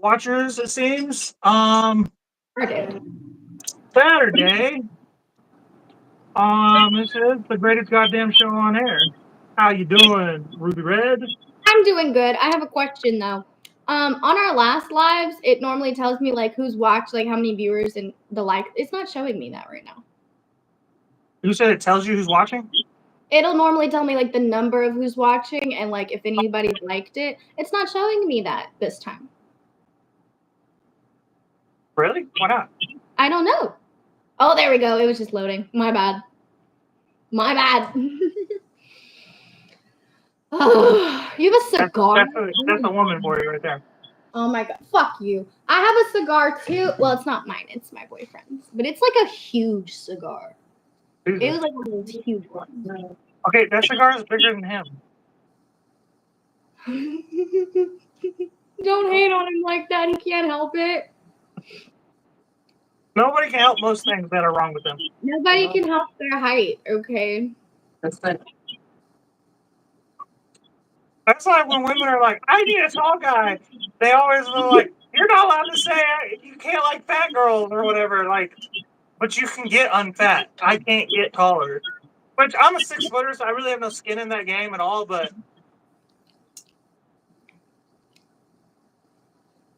watchers, it seems. Okay. Saturday. This is the greatest goddamn show on air. How you doing, Ruby Red? I'm doing good. I have a question though. On our last lives, it normally tells me like who's watched, like how many viewers and the like. It's not showing me that right now. You said it tells you who's watching? It'll normally tell me like the number of who's watching and like if anybody liked it. It's not showing me that this time. Really? Why not? I don't know. Oh, there we go. It was just loading. My bad. My bad. Oh, you have a cigar? That's a woman for you right there. Oh my god. Fuck you. I have a cigar too. Well, it's not mine. It's my boyfriend's. But it's like a huge cigar. Jesus. It was like one of those huge ones. Okay, that cigar is bigger than him. Don't hate on him like that. He can't help it. Nobody can help most things that are wrong with them. Nobody can help their height, okay? That's it. That's like when women are like, I need a tall guy. They always are like, you're not allowed to say you can't like fat girls or whatever. Like, but you can get unfat. I can't get taller. Which I'm a 6-footer, so I really have no skin in that game at all. But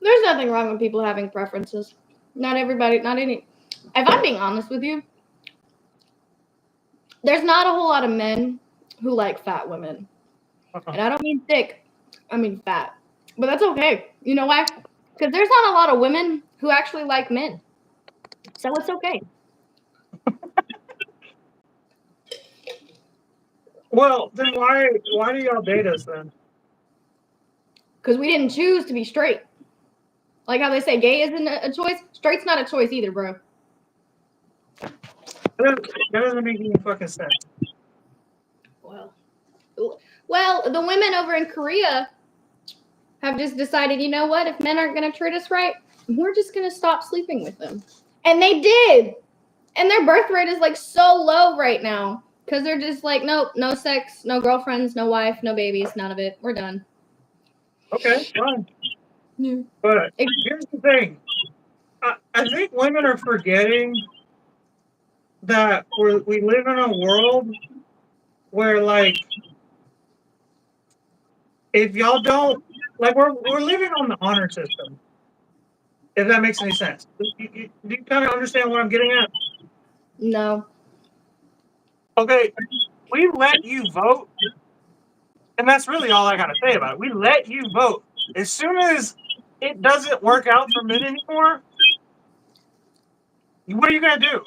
there's nothing wrong with people having preferences. Not everybody, not any. If I'm being honest with you, there's not a whole lot of men who like fat women. And I don't mean thick, I mean fat. But that's okay. You know why? Because there's not a lot of women who actually like men. So it's okay. well, then why do y'all date us then? Because we didn't choose to be straight. Like how they say gay isn't a choice. Straight's not a choice either, bro. That doesn't make any fucking sense. Well, the women over in Korea have just decided, you know what? If men aren't going to treat us right, we're just going to stop sleeping with them. And they did. And their birth rate is like so low right now because they're just like, nope, no sex, no girlfriends, no wife, no babies, none of it. We're done. Okay, fine. Yeah. But here's the thing. I think women are forgetting that we live in a world where, like, if y'all don't, like, we're living on the honor system. If that makes any sense. Do you kind of understand what I'm getting at? No. Okay, we let you vote, and that's really all I got to say about it. We let you vote. As soon as it doesn't work out for men anymore, what are you going to do?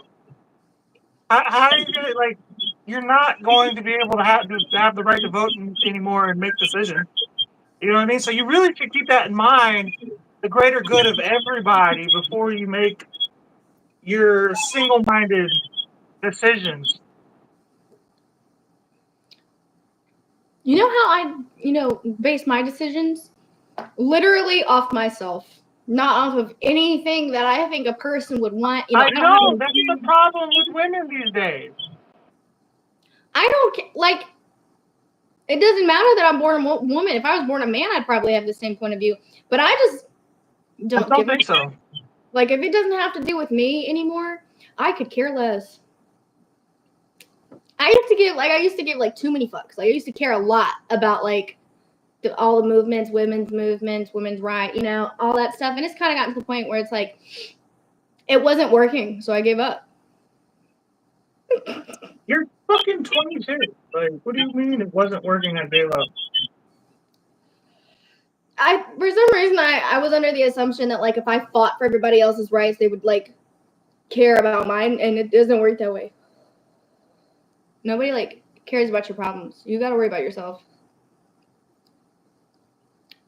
How are you going to, like, you're not going to be able to have the right to vote anymore and make decisions. You know what I mean? So you really should keep that in mind, the greater good of everybody, before you make your single-minded decisions. You know how I, base my decisions? Literally off myself. Not off of anything that I think a person would want. I know, that's the problem with women these days. I don't like. It doesn't matter that I'm born a woman. If I was born a man, I'd probably have the same point of view. But I just don't think so. Like, if it doesn't have to do with me anymore, I could care less. I used to give like too many fucks. Like, I used to care a lot about like all the movements, women's right, all that stuff. And it's kind of gotten to the point where it's like, it wasn't working, so I gave up. You're fucking 22. Like, what do you mean it wasn't working? I gave up. For some reason, I was under the assumption that like if I fought for everybody else's rights, they would like care about mine, and it doesn't work that way. Nobody like cares about your problems. You got to worry about yourself.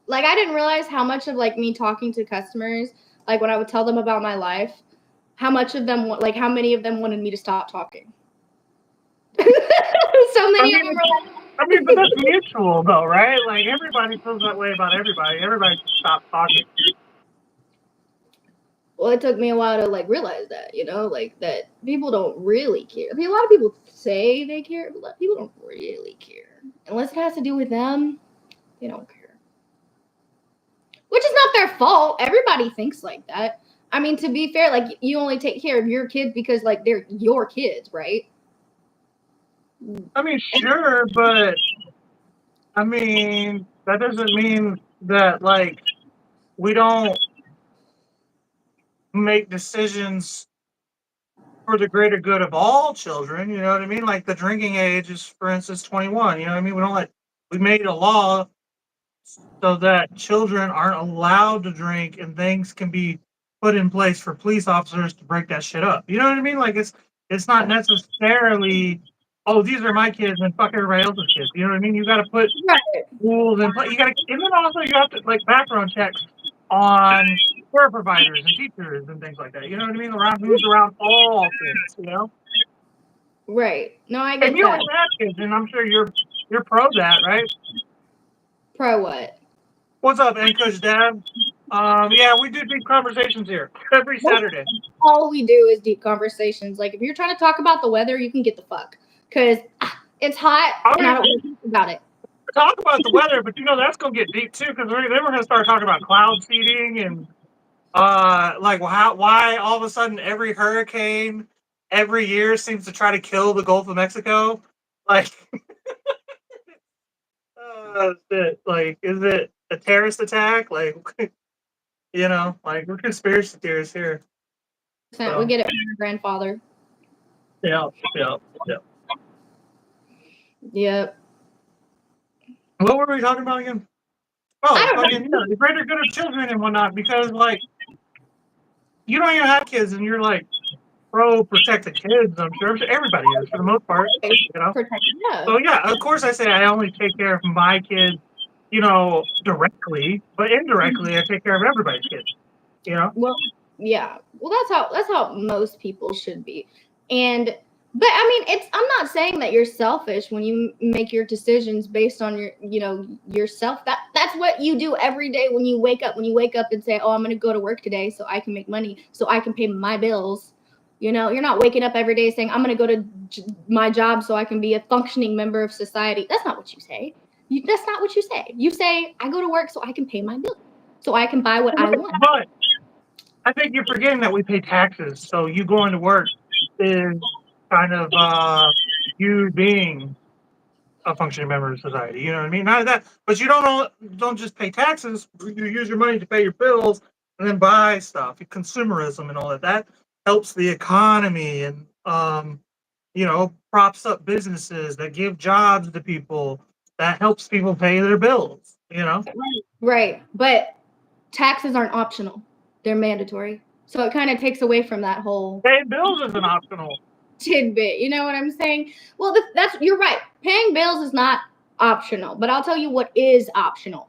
Like, I didn't realize how much of like me talking to customers, like when I would tell them about my life, how many of them wanted me to stop talking. So many of them were like, I mean, but that's mutual though, right? Like, everybody feels that way about everybody. Everybody stops talking. Well, it took me a while to like realize that, like that people don't really care. I mean, a lot of people say they care, but a lot of people don't really care. Unless it has to do with them, they don't care. which is not their fault. Everybody thinks like that. I mean, to be fair, like you only take care of your kids because like they're your kids, right? I mean, sure, but I mean that doesn't mean that like we don't make decisions for the greater good of all children. You know what I mean? Like the drinking age is, for instance, 21. You know what I mean? We made a law so that children aren't allowed to drink, and things can be put in place for police officers to break that shit up. You know what I mean? Like it's not necessarily, oh, these are my kids and fuck everybody else's kids. You know what I mean? You got to put rules in place. You got to, and then also you have to like background checks on care providers and teachers and things like that. You know what I mean? Around who's around all kids. You know? Right. No, I And get you that. always have kids, and I'm sure you're pro that, right? Pro what? What's up, Anchorage Dad? Yeah, we do deep conversations here every Saturday. All we do is deep conversations. Like if you're trying to talk about the weather, you can get the fuck because it's hot and I don't want to talk about it. Talk about the weather, but that's gonna get deep too, because then we're gonna start talking about cloud seeding and like why all of a sudden every hurricane every year seems to try to kill the Gulf of Mexico. Like, is it a terrorist attack? Like, like we're conspiracy theorists here. So. We get it from your grandfather. Yeah. Yep. What were we talking about again? Oh, fucking the greater good of children and whatnot, because like you don't even have kids and you're like pro protect the kids. I'm sure everybody is for the most part. So yeah, of course I say I only take care of my kids, directly, but indirectly I take care of everybody's kids. Well, yeah. Well, that's how most people should be. But I mean, I'm not saying that you're selfish when you make your decisions based on yourself. That's what you do every day when you wake up. When you wake up and say, "Oh, I'm going to go to work today so I can make money, so I can pay my bills." You're not waking up every day saying, "I'm going to go to my job so I can be a functioning member of society." That's not what you say. That's not what you say. You say, "I go to work so I can pay my bills, so I can buy what I want." But I think you're forgetting that we pay taxes. So you going to work is kind of you being a functioning member of society. You know what I mean? Not that, but you don't just pay taxes. You use your money to pay your bills and then buy stuff. Consumerism and all that. That helps the economy and props up businesses that give jobs to people. That helps people pay their bills. Right. But taxes aren't optional. They're mandatory. So it kind of takes away from that whole paying bills is an optional tidbit. You know what I'm saying? Well, you're right. Paying bills is not optional, but I'll tell you what is optional.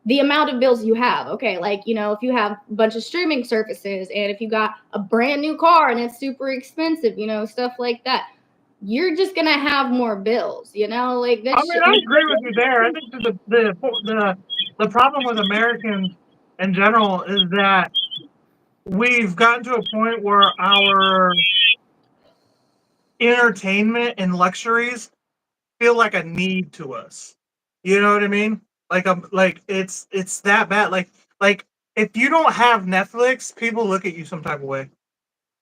The amount of bills you have. Okay, like, if you have a bunch of streaming services and if you got a brand new car and it's super expensive, stuff like that, you're just going to have more bills, like that. I agree with you there. I think the problem with Americans in general is that we've gotten to a point where our entertainment and luxuries feel like a need to us. You know what I mean? Like it's that bad. Like if you don't have Netflix, people look at you some type of way.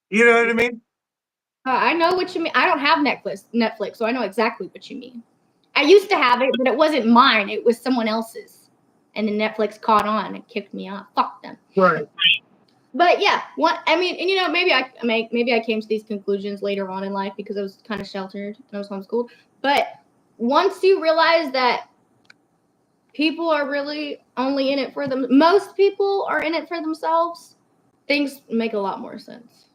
You know what I mean? I know what you mean. I don't have Netflix, so I know exactly what you mean. I used to have it, but it wasn't mine. It was someone else's. And then Netflix caught on and kicked me off. Fuck them. Right. But yeah, and maybe I came to these conclusions later on in life because I was kind of sheltered and I was homeschooled. But once you realize that people are really only in it for them, most people are in it for themselves, things make a lot more sense.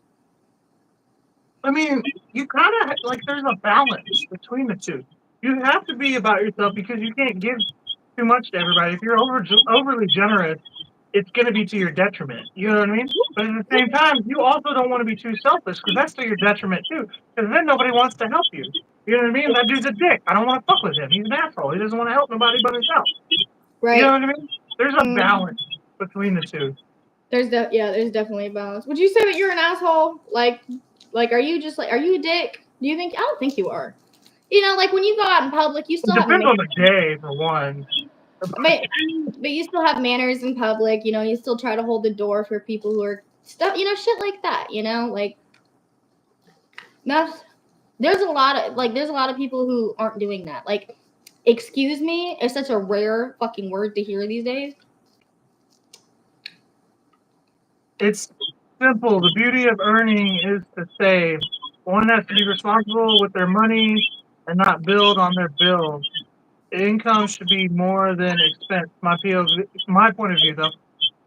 I mean, you kind of like there's a balance between the two. You have to be about yourself because you can't give too much to everybody. If you're overly generous, it's going to be to your detriment. You know what I mean? But at the same time, you also don't want to be too selfish because that's to your detriment too. Because then nobody wants to help you. You know what I mean? That dude's a dick. I don't want to fuck with him. He's an asshole. He doesn't want to help nobody but himself. Right. You know what I mean? There's a balance between the two. There's definitely a balance. Would you say that you're an asshole? Like, are you a dick? Do you think? I don't think you are. Like when you go out in public, you still depends on the day for one. But you still have manners in public. You know, you still try to hold the door for people who are stuff. You know, shit like that. You know, like that's there's a lot of people who aren't doing that. Like, excuse me is such a rare fucking word to hear these days. It's simple. The beauty of earning is to save. One has to be responsible with their money and not build on their bills. Income should be more than expense. My POV, my point of view, though.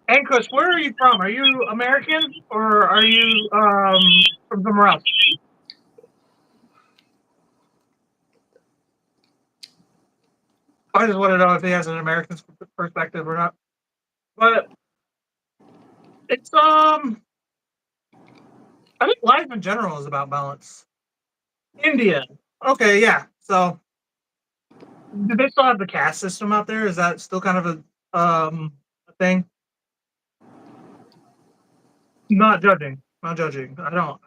Ankush, where are you from? Are you American or are you from somewhere else? I just want to know if he has an American perspective or not. But it's I think life in general is about balance. India. Okay, yeah. So do they still have the caste system out there? Is that still kind of a thing? Not judging. Not judging. I don't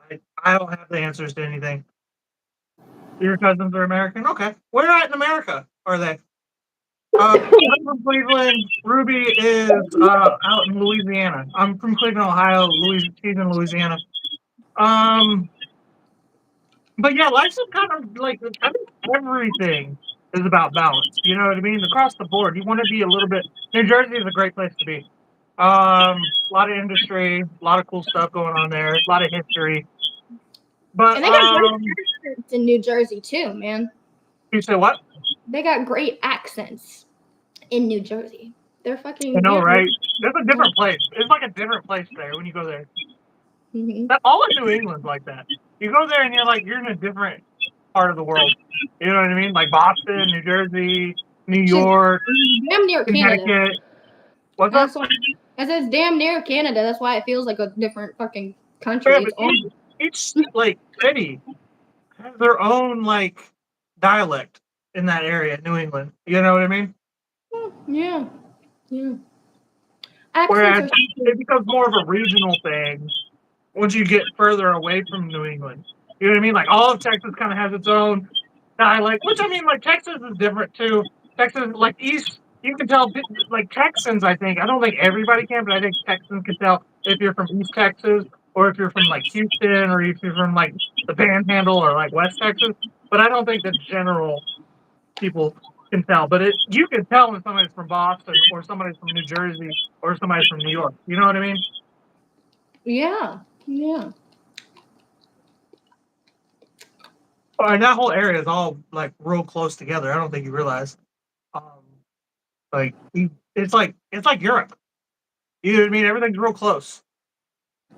have the answers to anything. Your cousins are American? Okay. Where at in America are they? I'm from Cleveland. Ruby is out in Louisiana. I'm from Cleveland, Ohio. She's in Louisiana. But yeah, life's kind of like I think everything is about balance. You know what I mean? Across the board, you want to be a little bit. New Jersey is a great place to be. A lot of industry, a lot of cool stuff going on there, a lot of history. But And they got great accents in New Jersey too, man. You say what? They got great accents in New Jersey. They're fucking. I know, right? It's a different place. It's like a different place there when you go there. Mm-hmm. All of New England's like that. You go there and you're in a different part of the world. You know what I mean? Like Boston, New Jersey, New York, damn near Connecticut. Canada. What's up? I said it's damn near Canada. That's why it feels like a different fucking country. Yeah, each like city has their own like dialect in that area, New England. You know what I mean? Yeah. Yeah. Whereas it becomes more of a regional thing once you get further away from New England. You know what I mean? Like all of Texas kind of has its own dialect, which I mean, like Texas is different too. Texas, like East, you can tell, like Texans, I don't think everybody can, but I think Texans can tell if you're from East Texas or if you're from like Houston or if you're from like the Panhandle or like West Texas. But I don't think the general people can tell. But you can tell when somebody's from Boston or somebody's from New Jersey or somebody's from New York. You know what I mean? Yeah. Yeah. And that whole area is all like real close together. I don't think you realize. Like it's like Europe. You know what I mean? Everything's real close.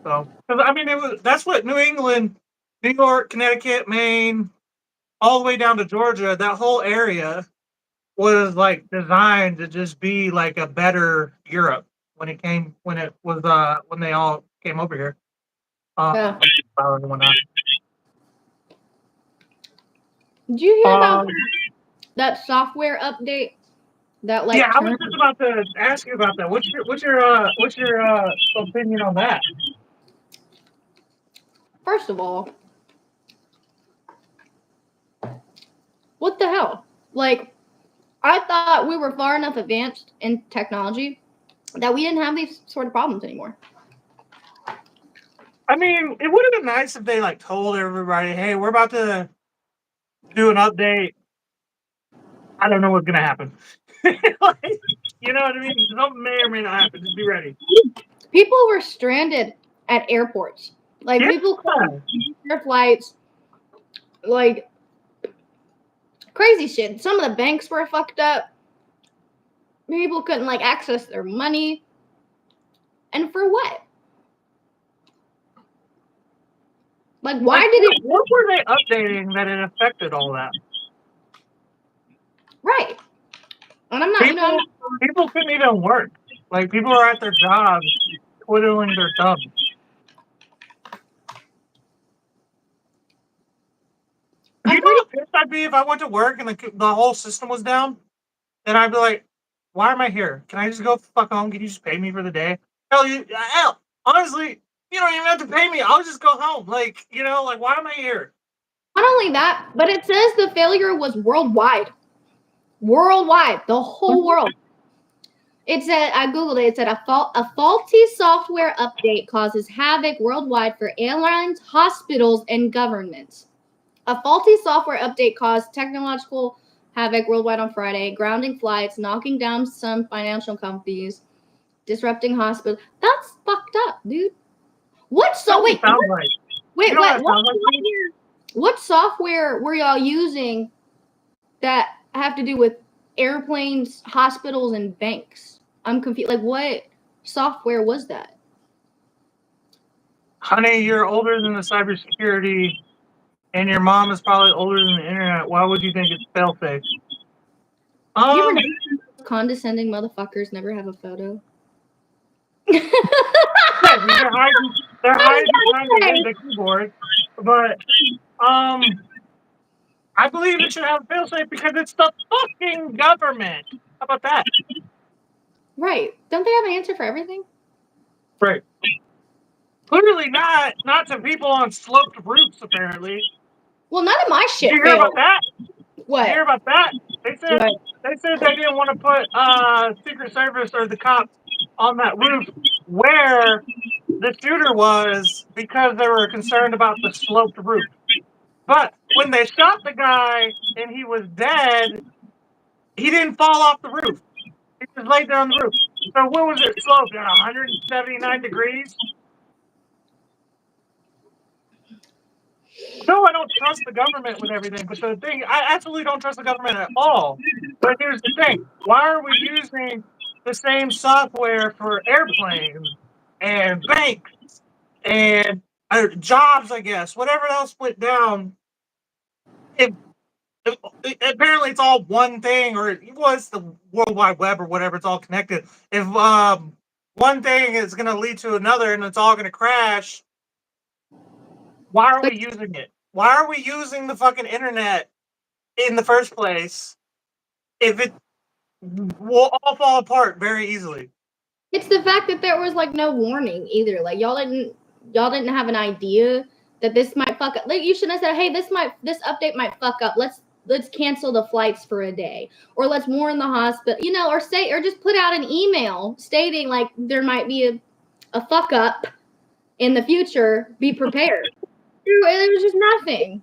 So, I mean, that's what New England, New York, Connecticut, Maine, all the way down to Georgia. That whole area was like designed to just be like a better Europe when they all came over here. Yeah. And whatnot. Did you hear about that software update? That like. Yeah, I was just about to ask you about that. What's your opinion on that? First of all, what the hell? Like, I thought we were far enough advanced in technology that we didn't have these sort of problems anymore. I mean, it would have been nice if they like told everybody, "Hey, we're about to do an update. I don't know what's gonna happen." Like, you know what I mean? Something may or may not happen. Just be ready. People were stranded at airports. Like people couldn't their flights. Like crazy shit. Some of the banks were fucked up. People couldn't like access their money. And for what? Like, why did it? What were they updating that it affected all that? Right. And I'm not. People couldn't even work. Like people are at their jobs, twiddling their thumbs. You know how pissed I'd be if I went to work and the whole system was down? Then I'd be like, "Why am I here? Can I just go fuck home? Can you just pay me for the day?" Hell, honestly, you don't even have to pay me. I'll just go home. Like, why am I here? Not only that, but it says the failure was worldwide. Worldwide, the whole world. It said, I googled it. It said a faulty software update causes havoc worldwide for airlines, hospitals, and governments. A faulty software update caused technological havoc worldwide on Friday, grounding flights, knocking down some financial companies, disrupting hospitals. That's fucked up, dude. What? So wait, sounds like. wait, You know what? like What software were y'all using that have to do with airplanes, hospitals, and banks? I'm confused. Like, what software was that? Honey, you're older than the cybersecurity, and your mom is probably older than the internet. Why would you think it's fail-safe? You ever know condescending motherfuckers never have a photo? They're hiding behind the keyboard, but I believe it should have a fail-safe because it's the fucking government. How about that? Right. Don't they have an answer for everything? Right. Clearly not to people on sloped roofs, apparently. Well, none of my shit Did you hear failed. about that? What? Did you hear about that? They said What? they didn't want to put Secret Service or the cops on that roof where the shooter was because they were concerned about the sloped roof. But when they shot the guy and he was dead, he didn't fall off the roof. He was laid there on the roof. So what was it sloped at 179 degrees? No, I don't trust the government with everything. But the thing, I absolutely don't trust the government at all. But here's the thing: why are we using the same software for airplanes and banks and jobs? I guess whatever else went down. If apparently it's all one thing, or it was the World Wide Web or whatever. It's all connected. If one thing is going to lead to another, and it's all going to crash, why are we using it? Why are we using the fucking internet in the first place if it will all fall apart very easily? It's the fact that there was like no warning either. Like y'all didn't have an idea that this might fuck up. Like you should have said, hey, this update might fuck up. Let's cancel the flights for a day, or let's warn the hospital, or just put out an email stating like there might be a fuck up in the future. Be prepared. There was just nothing.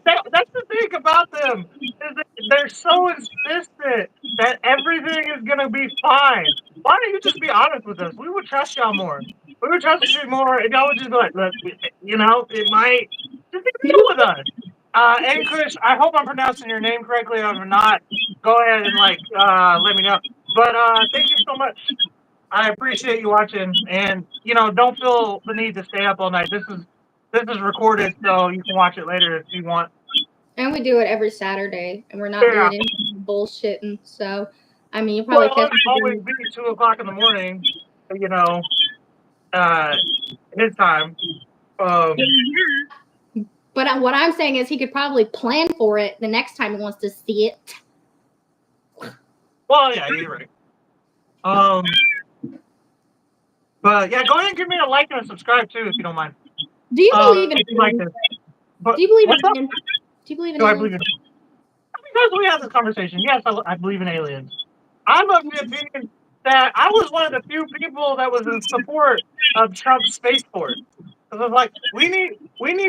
That's the thing about them is that they're so insistent that everything is gonna be fine. Why don't you just be honest with us? We would trust y'all more. We would trust you more if y'all would just be like, look, it might just be real with us. And Kush, I hope I'm pronouncing your name correctly. If I'm not, go ahead and let me know. But thank you so much. I appreciate you watching, and don't feel the need to stay up all night. This is recorded, so you can watch it later if you want. And we do it every Saturday, and we're not doing any bullshitting. So, I mean, you probably it'll always be 2:00 in the morning. His time. But what I'm saying is he could probably plan for it the next time he wants to see it. Well, yeah, you're right. But yeah, go ahead and give me a like and a subscribe too, if you don't mind. Do you believe in? If you like this. But do you believe in? Do you believe in? Do I believe in? Because we had this conversation. Yes, I believe in aliens. I'm of the opinion that I was one of the few people that was in support of Trump's spaceport. Because I was like, we need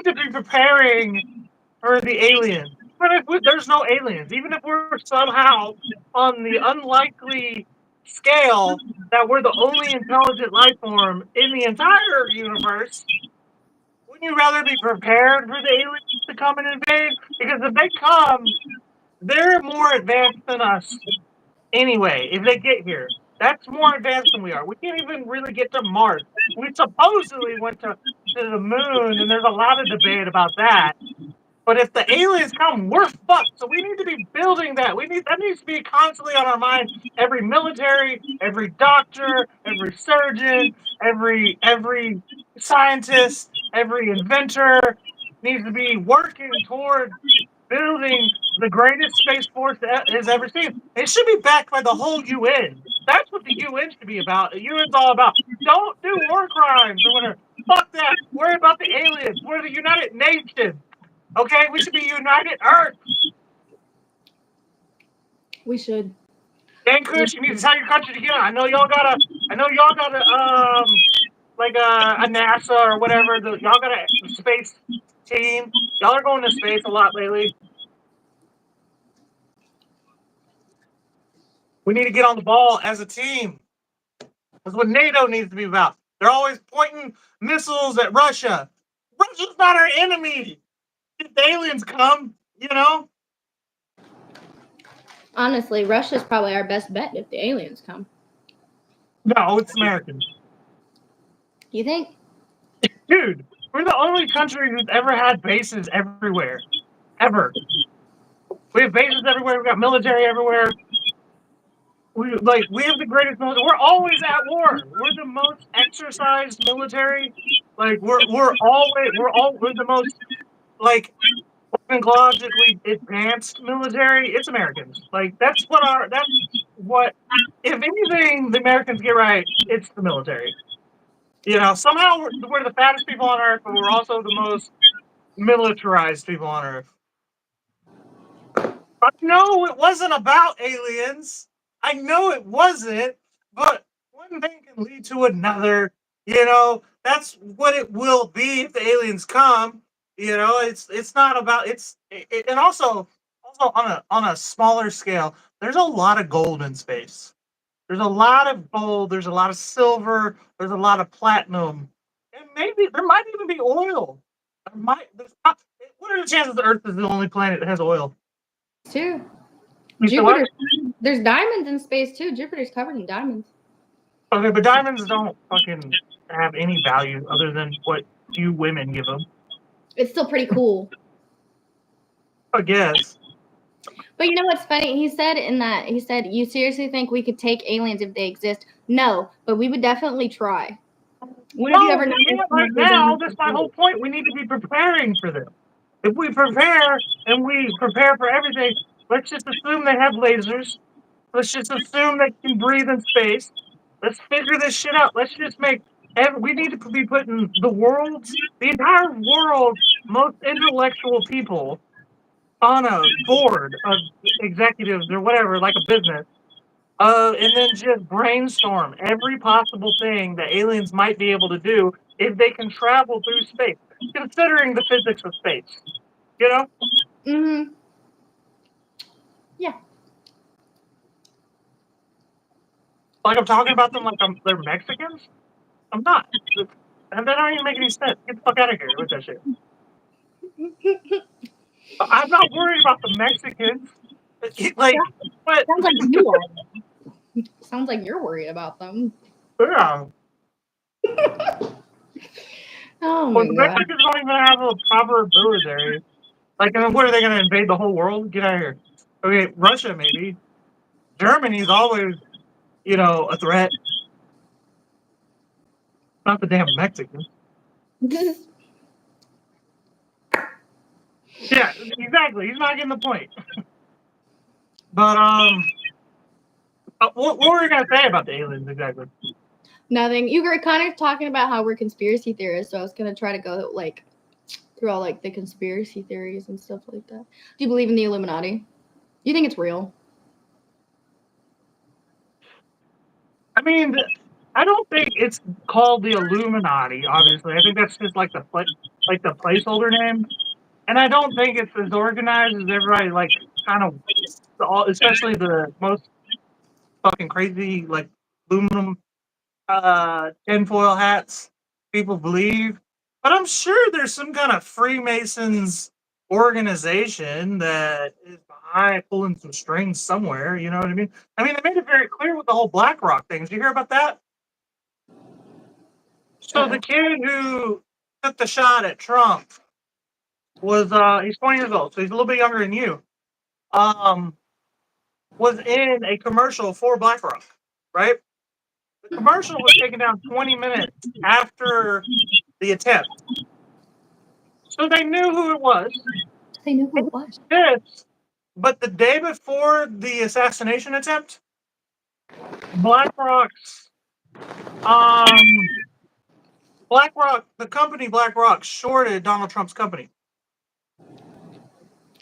to be preparing for the aliens. But if there's no aliens, even if we're somehow on the unlikely scale that we're the only intelligent life form in the entire universe, wouldn't you rather be prepared for the aliens to come and invade? Because if they come, they're more advanced than us anyway, if they get here. That's more advanced than we are. We can't even really get to Mars. We supposedly went to the moon, and there's a lot of debate about that. But if the aliens come, we're fucked. So we need to be building that. That needs to be constantly on our mind. Every military, every doctor, every surgeon, every scientist, every inventor needs to be working toward building the greatest space force that has ever seen. It should be backed by the whole UN. That's what the UN should be about. The UN's all about. Don't do war crimes or whatever. Fuck that. Worry about the aliens. We're the United Nations. Okay, we should be United Earth. We should. Dan Kush, you need to tell your country to get on. I know y'all got like a NASA or whatever. Y'all got a space team. Y'all are going to space a lot lately. We need to get on the ball as a team. That's what NATO needs to be about. They're always pointing missiles at Russia. Russia's not our enemy. If the aliens come, you know. Honestly, Russia's probably our best bet if the aliens come. No, it's Americans. You think? Dude, we're the only country who's ever had bases everywhere. Ever. We have bases everywhere. We got military everywhere. We have the greatest military. We're always at war. We're the most exercised military. Like we're the most like technologically advanced military. It's Americans. Like that's what if anything the Americans get right, it's the military. You know, somehow we're the fattest people on earth, but we're also the most militarized people on earth. I know it wasn't about aliens. I know it wasn't, but one thing can lead to another. You know, that's what it will be if the aliens come. You know, it's not about and also on a smaller scale. There's a lot of gold in space. There's a lot of gold. There's a lot of silver. There's a lot of platinum, and maybe there might even be oil. What are the chances the Earth is the only planet that has oil? Too. You said Jupiter. what? There's diamonds in space too. Jupiter's covered in diamonds. Okay, but diamonds don't fucking have any value other than what you women give them. It's still pretty cool. I guess. But you know what's funny? He said, you seriously think we could take aliens if they exist? No, but we would definitely try. When have you ever noticed right now, that's my whole point. We need to be preparing for them. If we prepare and we prepare for everything, let's just assume they have lasers. Let's just assume they can breathe in space. Let's figure this shit out. Let's just we need to be putting the entire world's most intellectual people on a board of executives or whatever, like a business, and then just brainstorm every possible thing that aliens might be able to do if they can travel through space, considering the physics of space. You know? Mm-hmm. Yeah. Like I'm talking about them like they're Mexicans. I'm not. And that don't even make any sense. Get the fuck out of here with that shit. I'm not worried about the Mexicans. Like, what? Sounds like you are. Sounds like you're worried about them. Yeah. Oh my Well, the god. Mexicans don't even have a proper military. Like, I mean, what are they going to invade the whole world? Get out of here. Okay, Russia maybe. Germany's always, a threat. Not the damn Mexicans. Yeah, exactly. He's not getting the point. But what were we gonna say about the aliens exactly? Nothing. You were kind of talking about how we're conspiracy theorists, so I was gonna try to go through all the conspiracy theories and stuff like that. Do you believe in the Illuminati? Do you think it's real? I mean, I don't think it's called the Illuminati. Obviously, I think that's just like the placeholder name, and I don't think it's as organized as everybody kind of, especially the most fucking crazy aluminum tinfoil hats people believe. But I'm sure there's some kind of Freemasons organization that is behind pulling some strings somewhere. You know what I mean? I mean, they made it very clear with the whole BlackRock thing. Did you hear about that? So the kid who took the shot at Trump was he's 20 years old, so he's a little bit younger than you. Was in a commercial for BlackRock, right? The commercial was taken down 20 minutes after the attempt. So they knew who it was. They knew who it was. But the day before the assassination attempt, BlackRock's the company BlackRock shorted Donald Trump's company.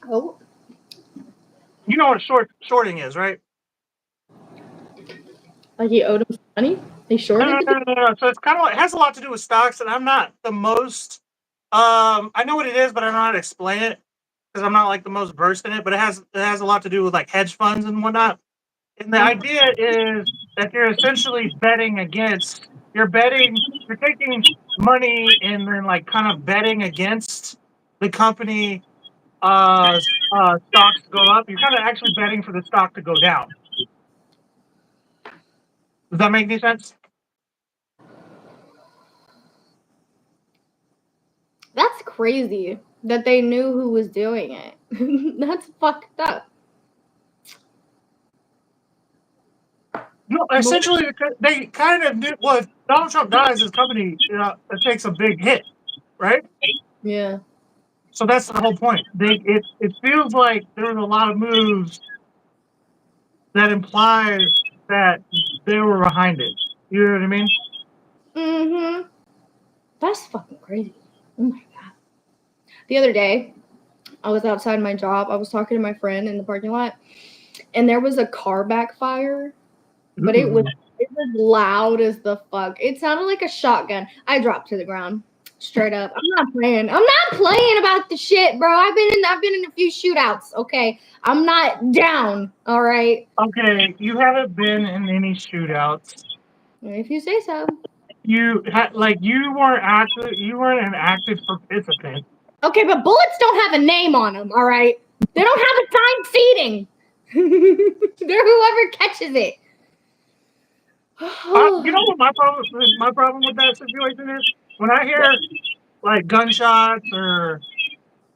Oh. You know what shorting is, right? Like he owed him some money? He shorted No. So it's kind of it has a lot to do with stocks, and I'm not the most. I know what it is, but I don't know how to explain it because I'm not like the most versed in it. But it has a lot to do with like hedge funds and whatnot. And the idea is that you're essentially betting against. You're taking money and then like kind of betting against the company. Stocks to go up. You're kind of actually betting for the stock to go down. Does that make any sense? That's crazy that they knew who was doing it. That's fucked up. No, essentially, they kind of knew. Well, if Donald Trump dies, his company it takes a big hit, right? Yeah. So that's the whole point. It feels like there was a lot of moves that implies that they were behind it. You know what I mean? Mm-hmm. That's fucking crazy. Oh my god. The other day, I was outside my job. I was talking to my friend in the parking lot, and there was a car backfire, but it was loud as the fuck. It sounded like a shotgun. I dropped to the ground. Straight up. I'm not playing. I'm not playing about the shit, bro. I've been in a few shootouts. Okay. I'm not down. All right. Okay, you haven't been in any shootouts. If you say so. You had like you weren't active. You weren't an active participant. Okay, but bullets don't have a name on them, all right? They don't have assigned seating. They're whoever catches it. You know what my problem with that situation is? When I hear like gunshots or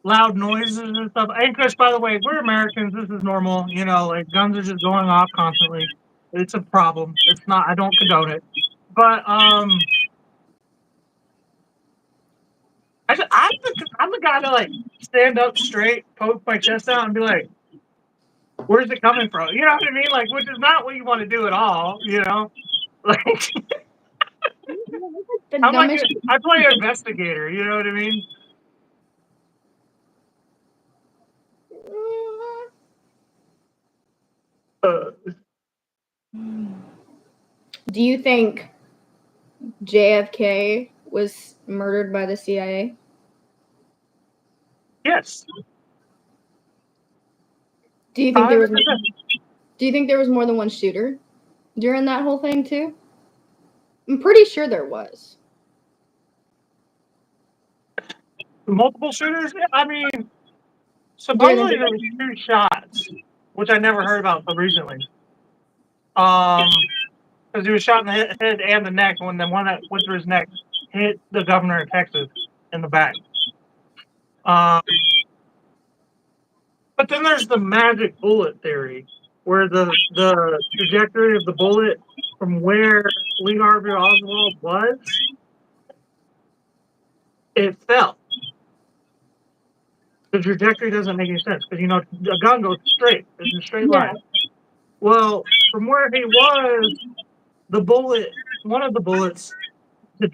loud noises and stuff. And Chris, by the way, we're Americans. This is normal. You know, like guns are just going off constantly. It's a problem. It's not. I don't condone it. But I'm the guy to like stand up straight, poke my chest out, and be like, "Where's it coming from?" You know what I mean? Like, which is not what you want to do at all. You know, like The I'm like dumbest. I play investigator. You know what I mean? Uh, Do you think JFK was murdered by the CIA? yes, Do you think there was 100%. Do you think there was more than one shooter during that whole thing too? I'm pretty sure there was. Multiple shooters. Yeah, I mean, During supposedly the there was 2 shots, which I never heard about until recently. Because he was shot in the head and the neck. When the one that went through his neck hit the governor of Texas in the back. Um, but then there's the magic bullet theory, where the trajectory of the bullet from where Lee Harvey Oswald was, it fell. The trajectory doesn't make any sense because a gun goes straight. It's a straight yeah, line. Well, from where he was, one of the bullets, had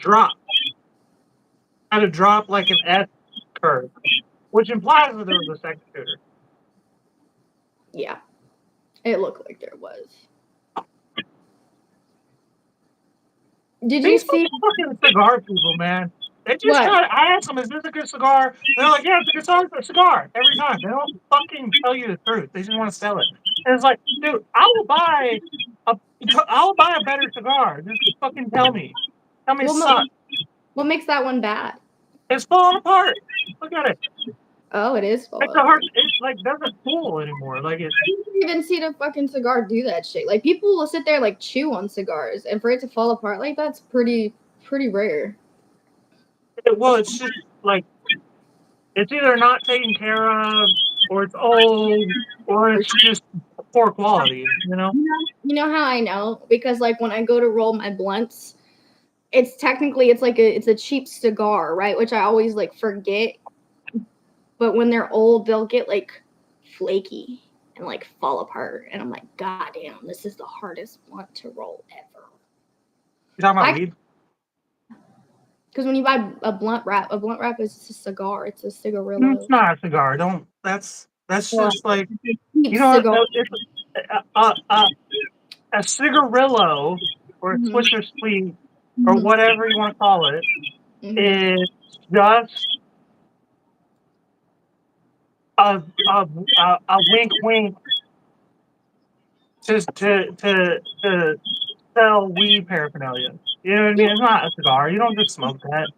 to drop like an S curve, which implies that there was a second shooter. yeah, it looked like there was. Did you These see fucking cigar people, man. They just what? try to ask them, is this a good cigar? And they're like, yeah, it's a good cigar every time. They don't fucking tell you the truth. They just want to sell it. And it's like, dude, a I'll buy a better cigar. Just fucking tell me. Tell me it sucks. What makes that one bad? It's falling apart. Look at it. Oh, it is It's falling a hard. apart. It like doesn't pull anymore. Like it. I didn't even see the fucking cigar do that shit. Like people will sit there like chew on cigars, and for it to fall apart like that's pretty rare. Well, it's just like it's either not taken care of, or it's old, or it's just poor quality. You know. You know how I know? Because like when I go to roll my blunts, it's like it's a cheap cigar, right? Which I always like forget. But when they're old, they'll get like flaky and like fall apart, and I'm like, God damn, this is the hardest blunt to roll ever. You talking about weed? Because when you buy a blunt wrap is just a cigar. It's a cigarillo. It's not a cigar. Don't. That's Well, just like cheap cigar. It's, a cigarillo or a Swisher Sweet or whatever you want to call it is just a wink wink just to sell weed paraphernalia. You know what I mean? It's not a cigar. You don't just smoke that.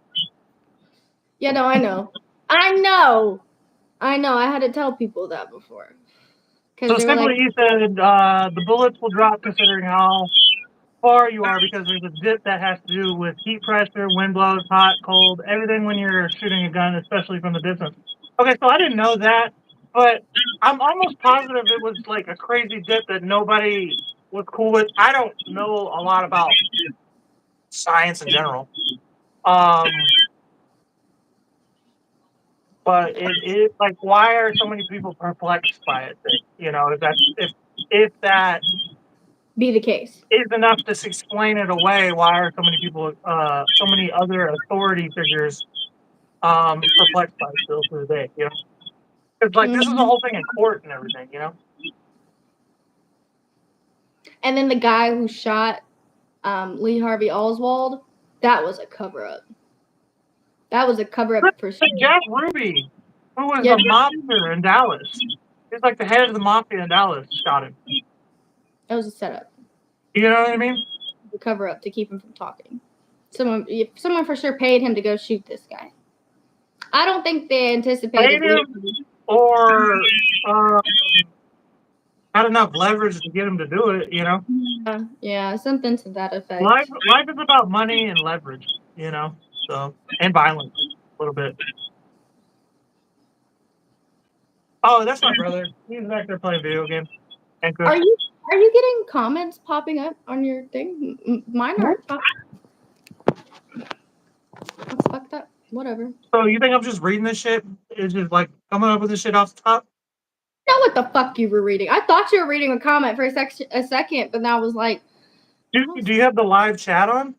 Yeah, no, I know. I had to tell people that before. So simply, you said the bullets will drop considering how far you are because there's a dip that has to do with heat pressure, wind blows, hot, cold, everything when you're shooting a gun, especially from the distance. Okay, so I didn't know that, but I'm almost positive it was like a crazy dip that nobody was cool with. I don't know a lot about science in general. But it is like, why are so many people perplexed by it? You know, if that be the case is enough to explain it away, why are so many people, so many other authority figures, perplexed by it still to the day? You know, because like this is the whole thing in court and everything. You know. And then the guy who shot Lee Harvey Oswald, that was a cover up. That was a cover up for sure. Jack Ruby, who was the mobster in Dallas, he's like the head of the mafia in Dallas, shot him. That was a setup. You know what I mean? The cover up to keep him from talking. Someone for sure paid him to go shoot this guy. I don't think they anticipated or had enough leverage to get him to do it. You know? Yeah, something to that effect. Life is about money and leverage. You know, so and violence a little bit. Oh, that's my brother. He's back there playing video games. Are you getting comments popping up on your thing? Mine aren't popping. That's fucked up. Whatever. So you think I'm just reading this shit? It's just like coming up with this shit off the top? I know what the fuck you were reading. I thought you were reading a comment for a second, but then I was like, do you have the live chat on?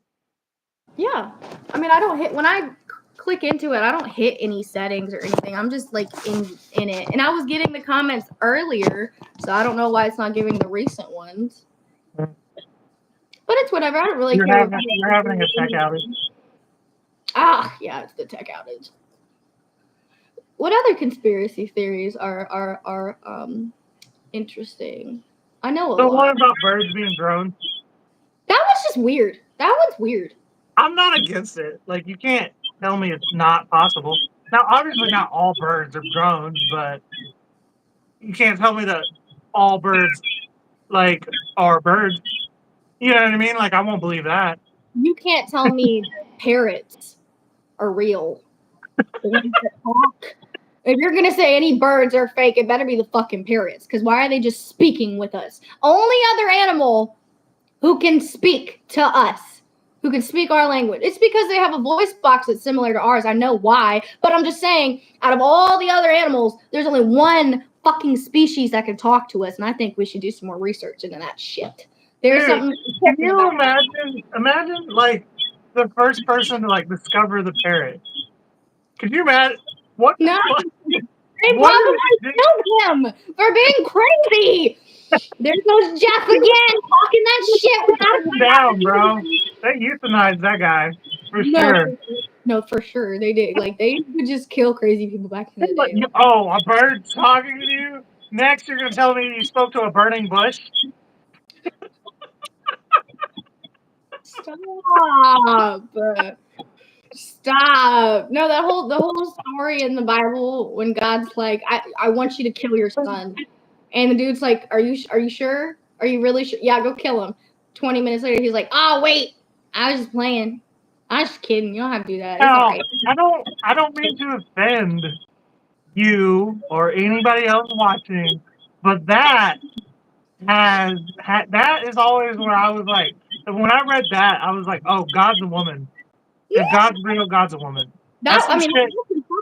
Yeah. I mean, I don't hit when I click into it. I don't hit any settings or anything. I'm just like in it, and I was getting the comments earlier, so I don't know why it's not giving the recent ones. But it's whatever. I don't really care. You're having a tech outage. Yeah, it's the tech outage. What other conspiracy theories are interesting? I know a lot. The one about birds being drones. That was just weird. That one's weird. I'm not against it. Like, you can't tell me it's not possible. Now, obviously, not all birds are drones, but you can't tell me that all birds, like, are birds. You know what I mean? Like, I won't believe that. You can't tell me parrots are real. The ones that talk. If you're gonna say any birds are fake, it better be the fucking parrots. Because why are they just speaking with us? Only other animal who can speak to us, who can speak our language. It's because they have a voice box that's similar to ours. I know why, but I'm just saying, out of all the other animals, there's only one fucking species that can talk to us, and I think we should do some more research into that shit. There's something. Can you imagine like the first person to like discover the parrot? Could you imagine what? No, they probably killed him for being crazy. There goes Jeff again talking that shit without down, bro. They euthanized that guy for sure. No, for sure they did. Like they would just kill crazy people back in the day. Oh, a bird talking to you? Next, you're gonna tell me you spoke to a burning bush? Stop. No, the whole story in the Bible when God's like, I want you to kill your son. And the dude's like, Are you sure? Are you really sure? Yeah, go kill him. 20 minutes later, he's like, Oh, wait. I was just playing. I was just kidding. You don't have to do that. No, right. I don't mean to offend you or anybody else watching, but that is always where I was like, when I read that, I was like, oh, God's a woman. Yeah. If God's real, God's a woman. That's some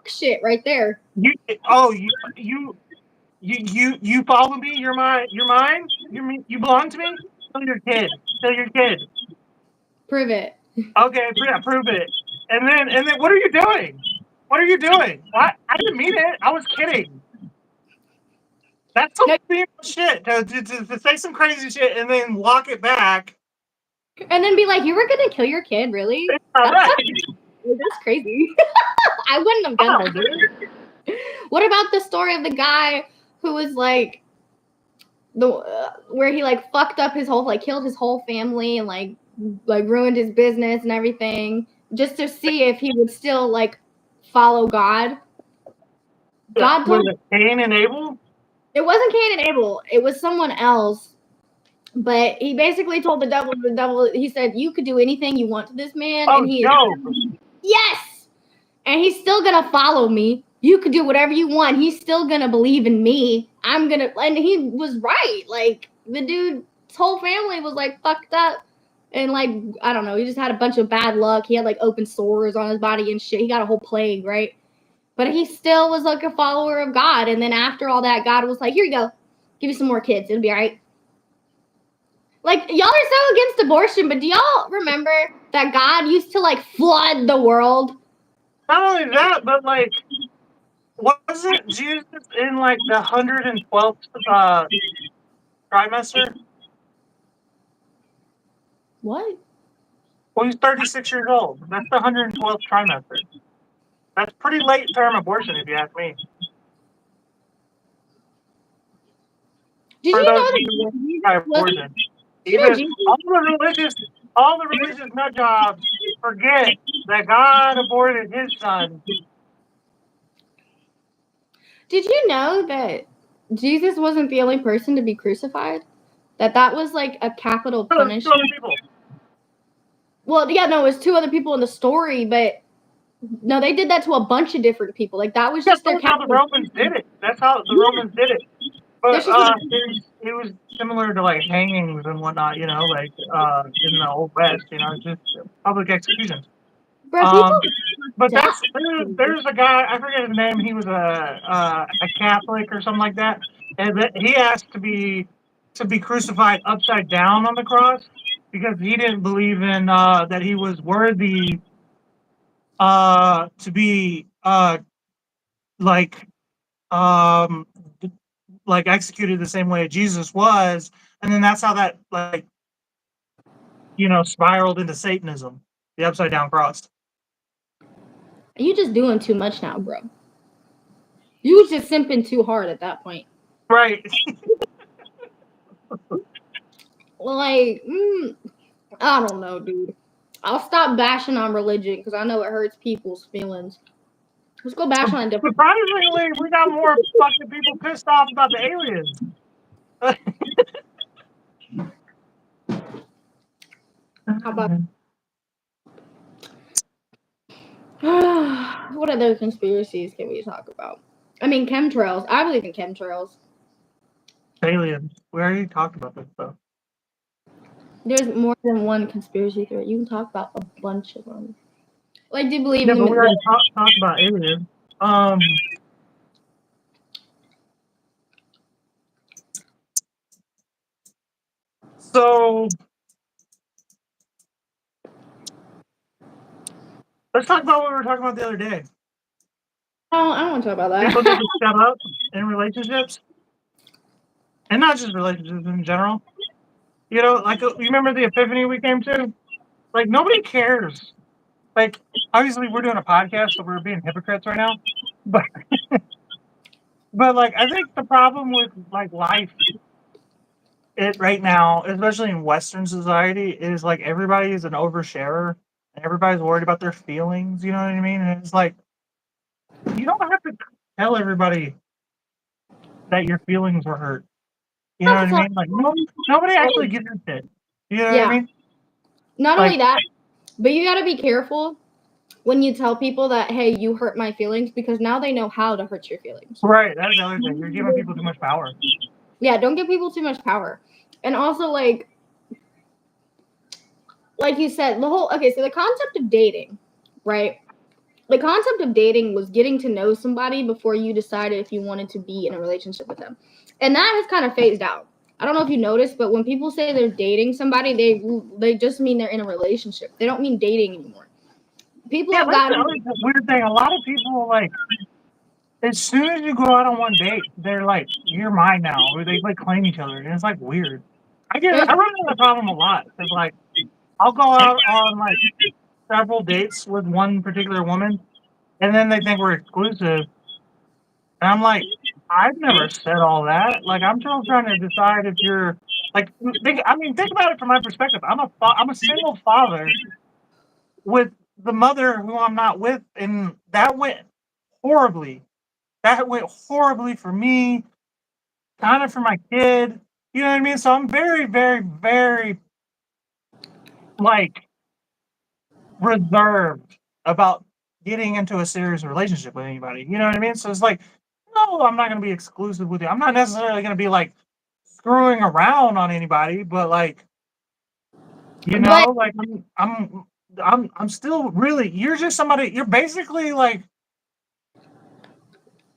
shit right there. You follow me? You're mine? You belong to me? Tell your kid. Prove it. Okay, prove it. And then what are you doing? What? I didn't mean it. I was kidding. That's some female shit to say some crazy shit and then walk it back. And then be like, you were gonna kill your kid, really? That's crazy. I wouldn't have done that, dude. What about the story of the guy who was like where he like fucked up his whole, like killed his whole family and like ruined his business and everything just to see if he would still like follow God? God told was it Cain and Abel? It wasn't Cain and Abel. It was someone else. But he basically told the devil, he said, you could do anything you want to this man. Oh, And he Job. Yes! And he's still gonna follow me. You could do whatever you want. He's still gonna believe in me. And he was right. Like, the dude's whole family was like fucked up. And like, I don't know, he just had a bunch of bad luck. He had like open sores on his body and shit. He got a whole plague, right? But he still was like a follower of God. And then after all that, God was like, here you go. Give you some more kids. It'll be all right. Like, y'all are so against abortion, but do y'all remember that God used to like flood the world? Not only that, but like, wasn't Jesus in like the 112th trimester? What? Well, he's 36 years old. That's the 112th trimester. That's pretty late term abortion, if you ask me. Did For you those know who by abortion, Jesus even all the religious nut jobs forget that God aborted His son. Did you know that Jesus wasn't the only person to be crucified? That was like a capital punishment. Well, yeah, no, it was two other people in the story, but no, they did that to a bunch of different people. Like, that was just their That's how the Romans did it. That's how the Romans did it. But it was similar to like hangings and whatnot, you know, like in the Old West, you know, just public executions. But there's a guy, I forget his name. He was a Catholic or something like that, and he asked to be crucified upside down on the cross because he didn't believe in that he was worthy to be like like executed the same way Jesus was, and then that's how that like spiraled into Satanism, the upside down cross. You just doing too much now, bro. You was just simping too hard at that point. Right. Like, I don't know, dude. I'll stop bashing on religion because I know it hurts people's feelings. Let's go bash on different. Surprisingly, we got more fucking people pissed off about the aliens. How about what other conspiracies can we talk about? I mean, chemtrails. I believe in chemtrails. Aliens. We already talked about this stuff. There's more than one conspiracy theory. You can talk about a bunch of them. Like, do you believe in but we already talked about aliens. So let's talk about what we were talking about the other day. Oh, I don't want to talk about that. People get shut up in relationships, and not just relationships in general. You know, like you remember the epiphany we came to? Like nobody cares. Like obviously we're doing a podcast, so we're being hypocrites right now. But like I think the problem with like life right now, especially in Western society, is like everybody is an oversharer and everybody's worried about their feelings, you know what I mean? And it's like you don't have to tell everybody that your feelings were hurt. You know what I mean? Like nobody actually gives a shit. You know what I mean? Not only that, but you gotta be careful when you tell people that, hey, you hurt my feelings, because now they know how to hurt your feelings. Right, that's the other thing. You're giving people too much power. Yeah, don't give people too much power. And also, like you said, so the concept of dating, right? The concept of dating was getting to know somebody before you decided if you wanted to be in a relationship with them. And that has kind of phased out. I don't know if you noticed, but when people say they're dating somebody, they just mean they're in a relationship. They don't mean dating anymore. People have got weird thing. A lot of people as soon as you go out on one date, they're like, "You're mine now," or they like claim each other, and it's like weird. I run into that problem a lot because like I'll go out on like several dates with one particular woman, and then they think we're exclusive, and I'm like, I've never said all that. Like I'm still trying to decide if you're like think about it from my perspective. I'm a single father with the mother who I'm not with, and that went horribly. That went horribly for me, kind of for my kid. You know what I mean? So I'm very, very, very like reserved about getting into a serious relationship with anybody. You know what I mean? So it's like, no, I'm not going to be exclusive with you. I'm not necessarily going to be like screwing around on anybody, but like, you But know, like I'm still really. You're just somebody. You're basically like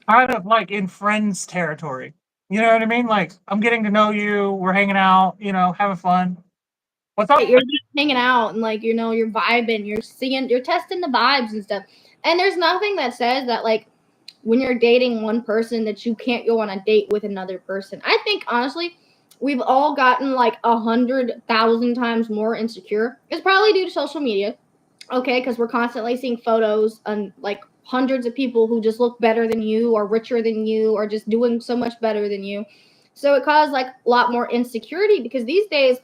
kind of like in friends territory. You know what I mean? Like I'm getting to know you. We're hanging out. You know, having fun. What's up? you're just hanging out and like you're vibing, you're testing the vibes and stuff. And there's nothing that says that like when you're dating one person that you can't go on a date with another person. I think honestly, we've all gotten like 100,000 times more insecure. It's probably due to social media, okay? Because we're constantly seeing photos and like hundreds of people who just look better than you or richer than you or just doing so much better than you. So it caused like a lot more insecurity because these days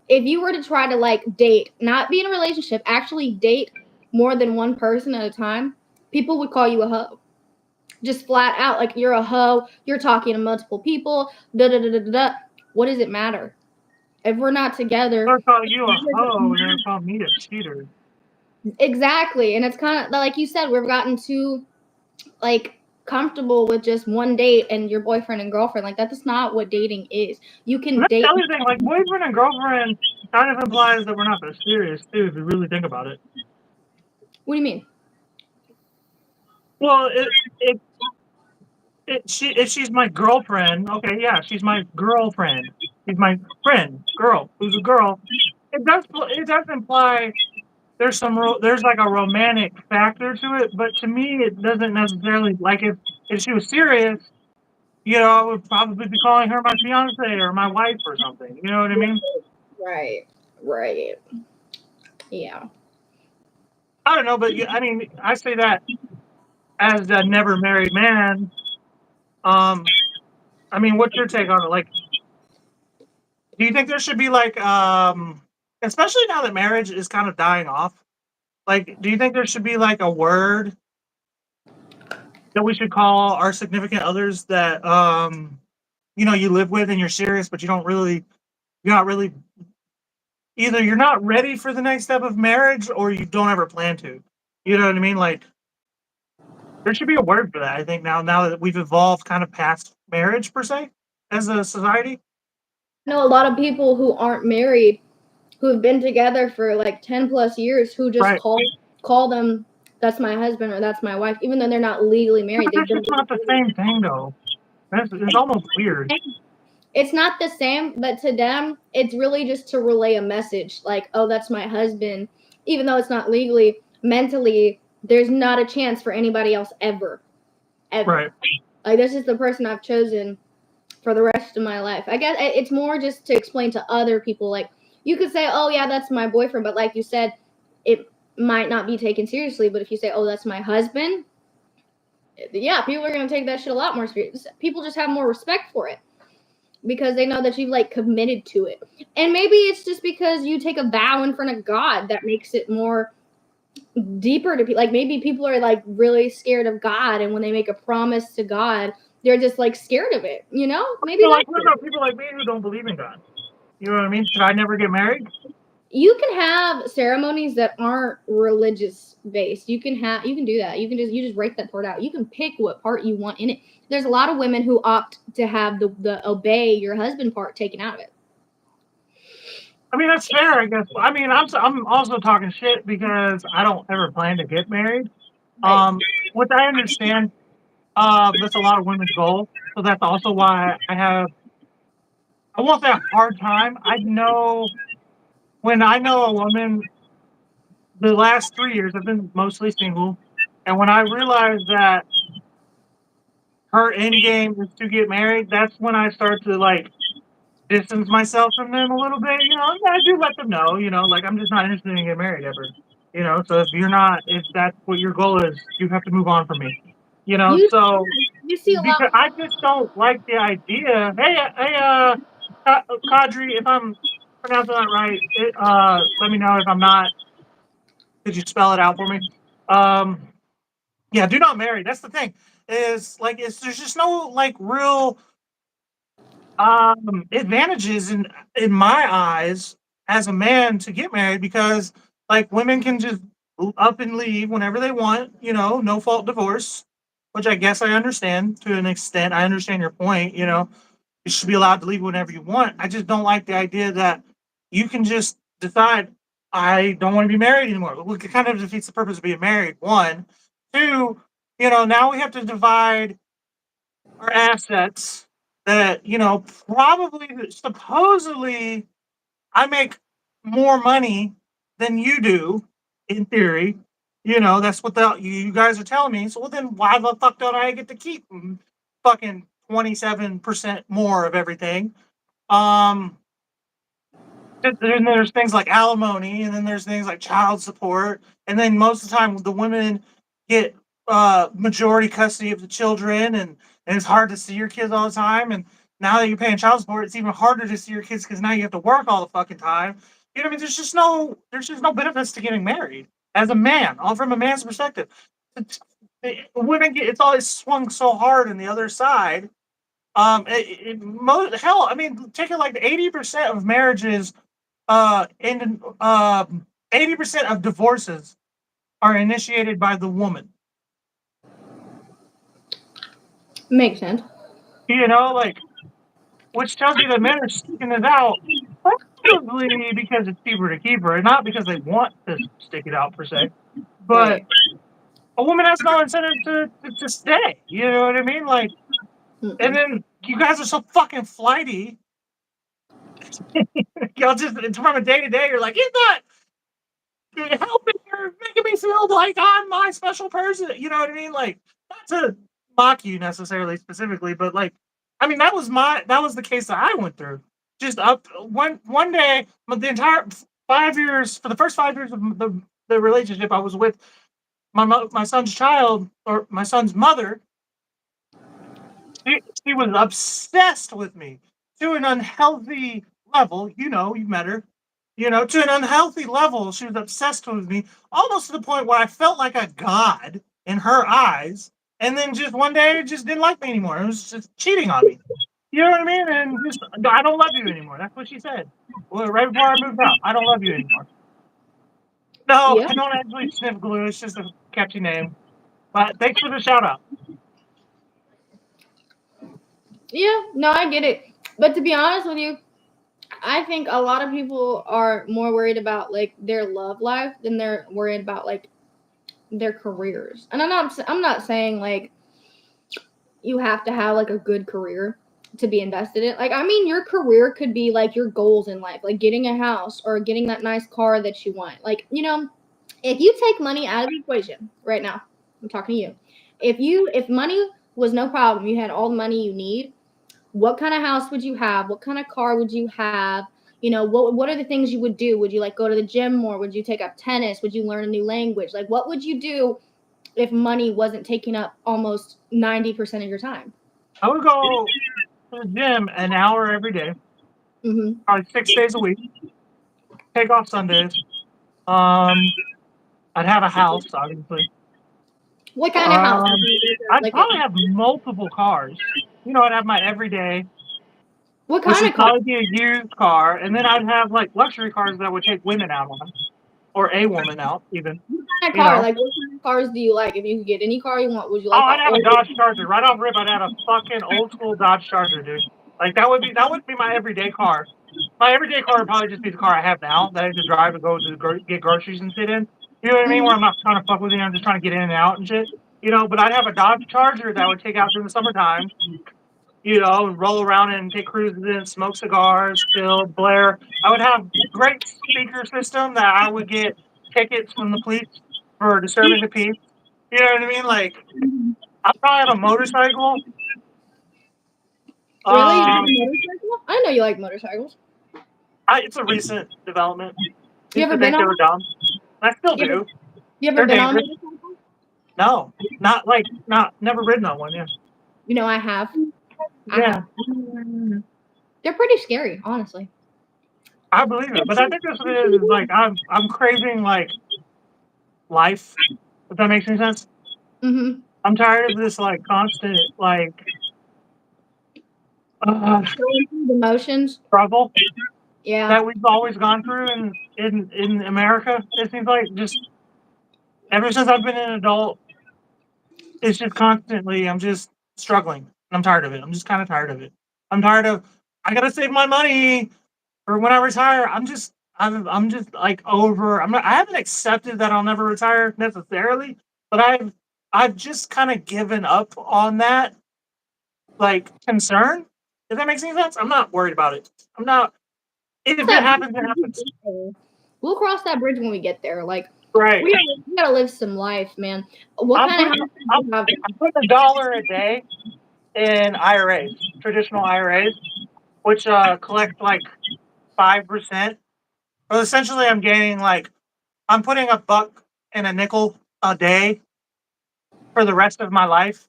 if you were to try to like date, not be in a relationship, actually date more than one person at a time, people would call you a hoe. Just flat out, like you're a hoe, you're talking to multiple people, da da da da da. What does it matter? If we're not together, They're calling you a hoe, and they're calling me a cheater. exactly. And it's kind of like you said, we've gotten too like comfortable with just one date and your boyfriend and girlfriend. Like that's not what dating is. You And can that's the date. other thing. Like boyfriend and girlfriend kind of implies that we're not that serious too. If you really think about it. What do you mean? Well, if she's my girlfriend, okay, yeah, she's my girlfriend. She's my friend, girl, who's a girl. It does imply there's like a romantic factor to it, but to me it doesn't necessarily like if she was serious, you know, I would probably be calling her my fiance or my wife or something. You know what I mean? Right. Right. Yeah. I don't know, but I mean, I say that as a never married man. Um, I mean, what's your take on it? Like, do you think there should be like, especially now that marriage is kind of dying off? Like, do you think there should be like a word that we should call our significant others that you know, you live with and you're serious, but you're not really either you're not ready for the next step of marriage or you don't ever plan to. You know what I mean? Like, there should be a word for that. I think now that we've evolved kind of past marriage per se as a society. I know a lot of people who aren't married who have been together for like 10 plus years who just Right. call them that's my husband or that's my wife even though they're not legally Yeah, married. but They've that's been just not the same thing though. It's almost weird. it's not the same, but to them it's really just to relay a message like, oh, that's my husband, even though it's not legally. Mentally there's not a chance for anybody else ever. Right. Like this is the person I've chosen for the rest of my life. I guess it's more just to explain to other people. Like you could say, "Oh yeah, that's my boyfriend," but like you said, it might not be taken seriously. But if you say, "Oh, that's my husband," yeah, people are gonna take that shit a lot more serious. People just have more respect for it because they know that you've like committed to it. And maybe it's just because you take a vow in front of God that makes it more deeper to people. Like maybe people are like really scared of God, and when they make a promise to God, they're just like scared of it. You know, maybe So, like, that's what about people like me who don't believe in God? You know what I mean? Should I never get married? you can have ceremonies that aren't religious based. You can do that. You just break that part out. You can pick what part you want in it. There's a lot of women who opt to have the obey your husband part taken out of it. I mean, that's fair, I guess. I mean, I'm also talking shit because I don't ever plan to get married. Right. Which I understand. That's a lot of women's goal. So that's also why I won't say a hard time. I know when I know a woman, the last 3 years I've been mostly single, and when I realized that her end game is to get married, that's when I start to like distance myself from them a little bit. I do let them know, like I'm just not interested in getting married ever. So if that's what your goal is, you have to move on from me. You So you see a lot because more. I just don't like the idea. Hey, Kadri, if I'm pronouncing that right, let me know if I'm not. Could you spell it out for me? Um, yeah, do not marry. That's the thing. Is like there's just no like real advantages in my eyes as a man to get married because like women can just up and leave whenever they want, no fault divorce, which I guess I understand to an extent. I understand your point, you should be allowed to leave whenever you want. I just don't like the idea that you can just decide I don't want to be married anymore. It kind of defeats the purpose of being married. One, two, now we have to divide our assets that probably supposedly I make more money than you do in theory. That's what you guys are telling me. So well, then why the fuck don't I get to keep fucking 27% more of everything? Um, then there's things like alimony, and then there's things like child support, and then most of the time the women get majority custody of the children, and it's hard to see your kids all the time. And now that you're paying child support, it's even harder to see your kids because now you have to work all the fucking time. You know what I mean? There's just no benefits to getting married as a man, all from a man's perspective. Women it's always swung so hard on the other side. Hell, I mean, take it like 80% of marriages and 80% of divorces are initiated by the woman. makes sense. Like which tells you that men are sticking it out probably because it's cheaper to keep her, not because they want to stick it out per se. But Right. a woman has no incentive to stay. You know what I mean? Like, and Mm-mm. then you guys are so fucking flighty. Y'all just it's from a day to day. You're like, it's not helping her, making me feel like I'm my special person. You know what I mean? Like, not to mock you necessarily specifically, but like, I mean, that was the case that I went through. Just up one day, the entire 5 years for the first 5 years of the relationship, I was with my son's child or my son's mother. She was obsessed with me to an unhealthy level. You met her. To an unhealthy level, she was obsessed with me, almost to the point where I felt like a god in her eyes. And then just one day, just didn't like me anymore. It was just cheating on me. You know what I mean? And just, I don't love you anymore. That's what she said. Well, right before I moved out, I don't love you anymore. No, Yeah. I don't actually sniff glue. It's just a catchy name. But thanks for the shout out. Yeah. No, I get it. But to be honest with you, I think a lot of people are more worried about like their love life than they're worried about like their careers. And I'm not saying like you have to have like a good career to be invested in. Like I mean your career could be like your goals in life, like getting a house or getting that nice car that you want. Like, if you take money out of the equation right now, I'm talking to you. If money was no problem, you had all the money you need, what kind of house would you have? What kind of car would you have? What are the things you would do? Would you like go to the gym more? Would you take up tennis? Would you learn a new language? Like what would you do if money wasn't taking up almost 90% of your time? I would go to the gym an hour every day, Mm-hmm. probably 6 days a week. Take off Sundays. Um, I'd have a house, obviously. What kind of house? Um, I'd probably have multiple cars. I'd have my everyday, What which kind would of car? probably be a used car, and then I'd have like luxury cars that I would take women out on, or a woman out, even. What kind of You car? know. Like what kind of cars do you like? If you could get any car you want, would you Oh, like a I'd have a old? Dodge Charger right off rip. I'd have a fucking old school Dodge Charger, dude. Like that would be my everyday car. My everyday car would probably just be the car I have now that I just drive and go to get groceries and sit in. You know what I mean? Mhm. Where I'm not trying to fuck with you, I'm just trying to get in and out and shit. But I'd have a Dodge Charger that I would take out during the summertime. And roll around and take cruises in, smoke cigars, chill, blare. I would have great speaker system that I would get tickets from the police for disturbing the peace. You know what I mean? Like I probably have a motorcycle. Really? You have a motorcycle? I didn't know you like motorcycles. It's a recent development. You Used ever to been think they on? were dumb. I still You ever, do. you ever They're been on a dangerous. motorcycle? No, never ridden on one. Yeah. You know, I have. I Yeah. have. They're pretty scary, honestly. I believe it, but I think that's what it is. Is like I'm craving like life. If that makes any sense. Mm-hmm. I'm tired of this like constant like uh, Emotions. struggle Yeah. that we've always gone through in America. It seems like just ever since I've been an adult, it's just constantly I'm just struggling. I'm tired of it. I'm just kind of tired of it. I'm tired of I gotta save my money for when I retire. I'm just like over. I haven't accepted that I'll never retire necessarily, but I've just kind of given up on that like concern. Does that make any sense? I'm not worried about it. I'm not. If it happens, it happens. We'll cross that bridge when we get there. Like, Right. we gotta live some life, man. What kind of house do you have? I'm putting $1 a day in IRAs, traditional IRAs, which collect like 5%. Well, essentially, I'm gaining like I'm putting a buck and a nickel a day for the rest of my life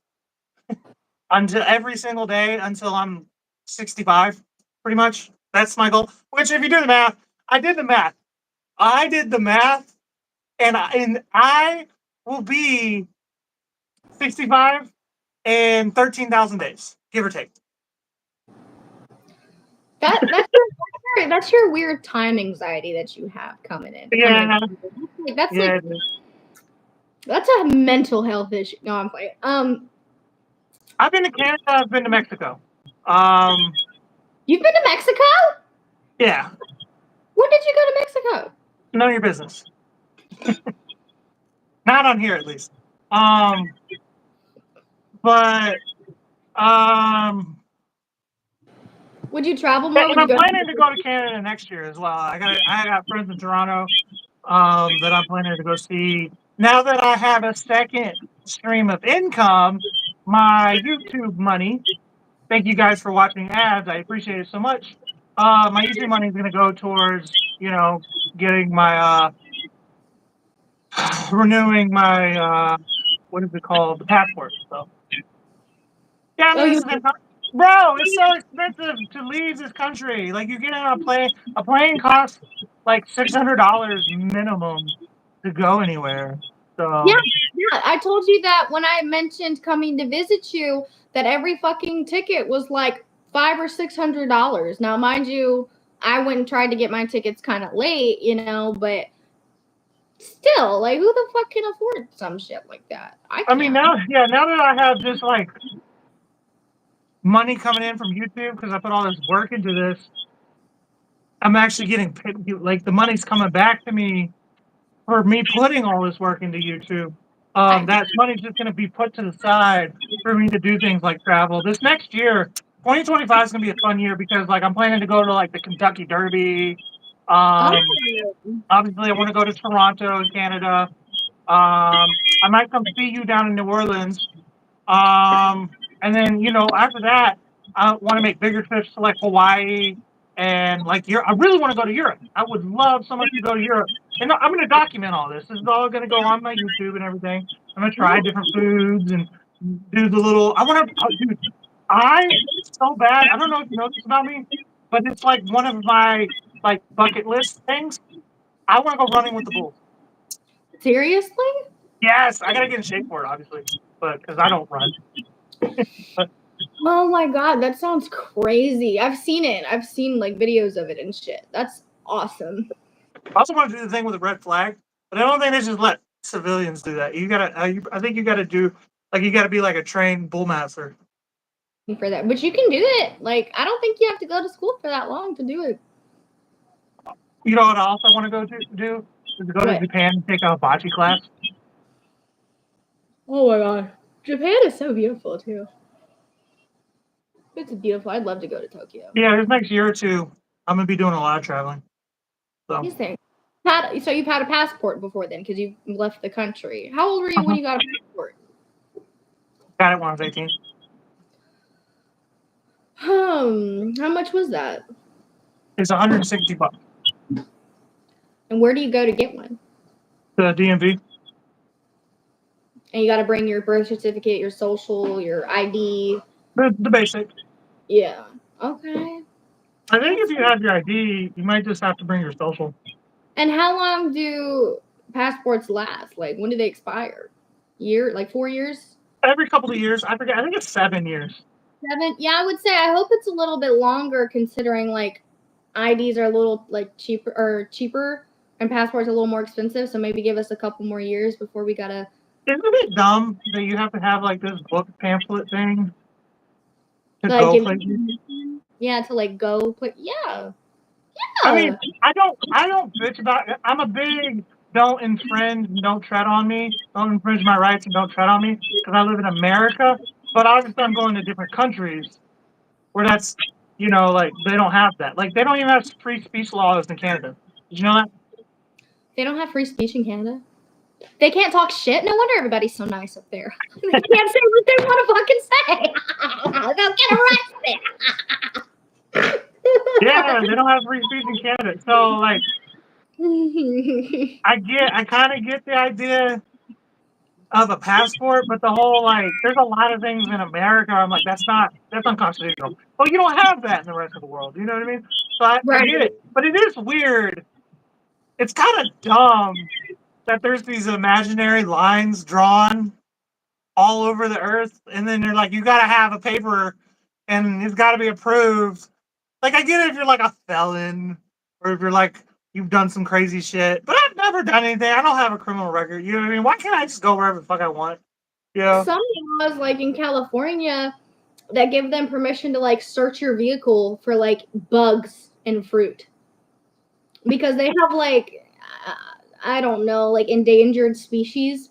until every single day until I'm 65, pretty much. That's my goal. Which, if you do the math, I did the math. I did the math, and I will be 65 in 13,000 days, give or take. That's your weird time anxiety that you have coming in. Yeah, That's yeah. that's a mental health issue. No, I'm playing. I've been to Canada. I've been to Mexico. You've been to Mexico? Yeah. When did you go to Mexico? None of your business. Not on here, at least. But Would you travel more? and Would you I'm go? planning to go to Canada next year as well. I got friends in Toronto that I'm planning to go see. Now that I have a second stream of income, my YouTube money. Thank you guys for watching ads. I appreciate it so much. My YouTube money is going to go towards getting my renewing my what is it called, the passport. So yeah, I mean this is bro. It's so expensive to leave this country. Like you get on a plane. A plane costs like $600 minimum to go anywhere. So yeah. I told you that when I mentioned coming to visit you, that every fucking ticket was like $500 or $600. Now, mind you, I went and tried to get my tickets kind of late, but still, like, who the fuck can afford some shit like that? I mean now that I have this like money coming in from YouTube because I put all this work into this, I'm actually getting paid. Like the money's coming back to me for me putting all this work into YouTube. That money's just going to be put to the side for me to do things like travel. This next year, 2025 is going to be a fun year because like I'm planning to go to like the Kentucky Derby. Obviously, I want to go to Toronto in Canada. I might come see you down in New Orleans. And then after that, I want to make bigger trips to like Hawaii and like Europe. I really want to go to Europe. I would love so much to go to Europe. And I'm going to document all this. This is all going to go on my YouTube and everything. I'm going to try different foods and do the little. I want to, dude. I so bad. I don't know if you know this about me, but it's like one of my like bucket list things. I want to go running with the bulls. Seriously? Yes, I gotta get in shape for it, obviously, but because I don't run. But Oh my god, that sounds crazy. I've seen it. I've seen like videos of it and shit. That's awesome. I also want to do the thing with the red flag, but I don't think they just let civilians do that. You gotta. I think you gotta do like you gotta be like a trained bull master. For that, but you can do it. Like, I don't think you have to go to school for that long to do it. You know what I also want to go do is go to Japan and take a hibachi class. Oh my god, Japan is so beautiful too. It's beautiful. I'd love to go to Tokyo. Yeah, this next year or two, I'm gonna be doing a lot of traveling. So so you've had a passport before then because you left the country. How old were you when you got a passport? Got it when I was 18. How much was that? It's $160. And where do you go to get one? The DMV. And you got to bring your birth certificate, your social, your ID. The basic. Yeah. Okay. I think if you have your ID, you might just have to bring your social. And how long do passports last? Like, when do they expire? Like 4 years? Every couple of years. I forget. I think it's 7 years. 7? Yeah, I would say I hope it's a little bit longer considering like IDs are a little like cheaper and passports are a little more expensive. So maybe give us a couple more years before we gotta. Isn't it dumb that you have to have like this book pamphlet thing to Like go give places? yeah, to like go put yeah. I mean, I don't bitch about it. I'm a big don't infringe and don't tread on me. Don't infringe my rights and don't tread on me because I live in America. But obviously, I'm going to different countries where that's, like they don't have that. Like they don't even have free speech laws in Canada. Did you know that? They don't have free speech in Canada. They can't talk shit. No wonder everybody's so nice up there. They can't say what they want to fucking say. They'll get arrested. Yeah, they don't have free speech in Canada. So like, I kind of get the idea of a passport, but the whole like, there's a lot of things in America. I'm like, that's unconstitutional. Well, you don't have that in the rest of the world. You know what I mean? So I get it, but it is weird. It's kind of dumb that there's these imaginary lines drawn all over the earth, and then they're like, you got to have a paper, and it's got to be approved. Like, I get it if you're like a felon, or if you're like you've done some crazy shit, but I've never done anything. I don't have a criminal record. You know what I mean? Why can't I just go wherever the fuck I want? Yeah. Some laws, like in California, that give them permission to like search your vehicle for like bugs in fruit because they have like I don't know, like endangered species.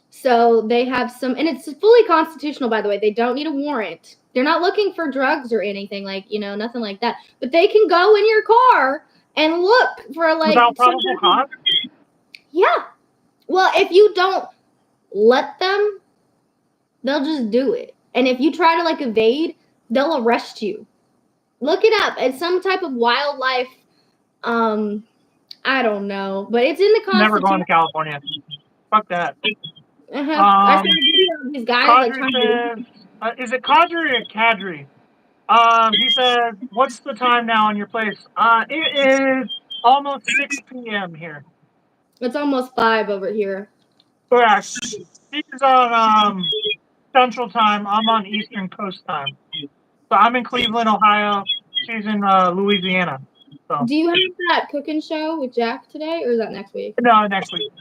So they have some, and it's fully constitutional, by the way. They don't need a warrant. They're not looking for drugs or anything, like, nothing like that. But they can go in your car and look for like Without probable cause? Yeah. Well, if you don't let them, they'll just do it. And if you try to like evade, they'll arrest you. Look it up. It's some type of wildlife. I don't know, but it's in the Constitution. Never going to California. Fuck that. I saw a video of these guys like trying Kadri says, is it Kadri or Kadri? He said, what's the time now on your place? It is almost 6 p.m. here. It's almost 5 over here. So yeah, she's on Central Time. I'm on Eastern Coast Time. So I'm in Cleveland, Ohio. She's in Louisiana. So. Do you have that cooking show with Jack today, or is that next week? No, next week.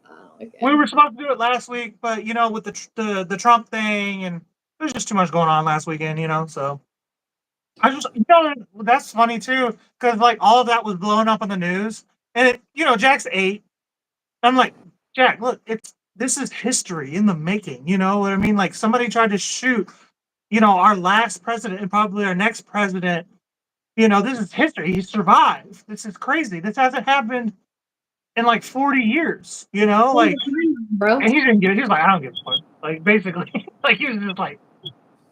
Oh, okay. We were supposed to do it last week, but with the Trump thing, and there's just too much going on last weekend, so. I just, that's funny too, because like all of that was blown up on the news, and Jack's 8. I'm like, Jack, look, this is history in the making. You know what I mean? Like somebody tried to shoot, our last president and probably our next president. This is history. He survived. This is crazy. This hasn't happened in like 40 years. Like, bro. And he didn't get it. He was like, I don't give a fuck. Like basically, like he was just like,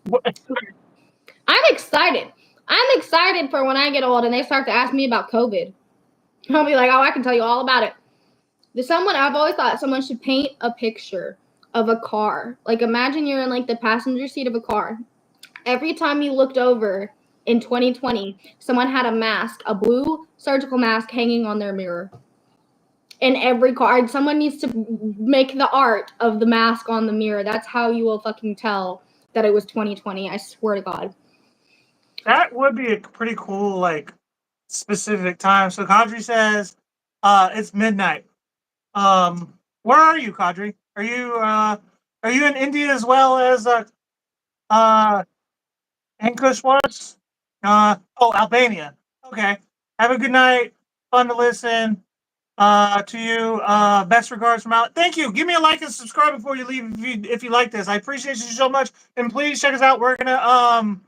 what? I'm excited. I'm excited for when I get old and they start to ask me about COVID. I'll be like, oh, I can tell you all about it. I've always thought someone should paint a picture of a car. Like imagine you're in like the passenger seat of a car. Every time you looked over in 2020, someone had a mask, a blue surgical mask hanging on their mirror. In every car, someone needs to make the art of the mask on the mirror. That's how you will fucking tell that it was 2020. I swear to God. That would be a pretty cool, like, specific time. So Kadri says, it's midnight. Where are you, Kadri? Are you in India as well as Ankush was? Albania. Okay. Have a good night. Fun to listen to you. Best regards from Alex. Thank you. Give me a like and subscribe before you leave if you like this. I appreciate you so much. And please check us out. We're gonna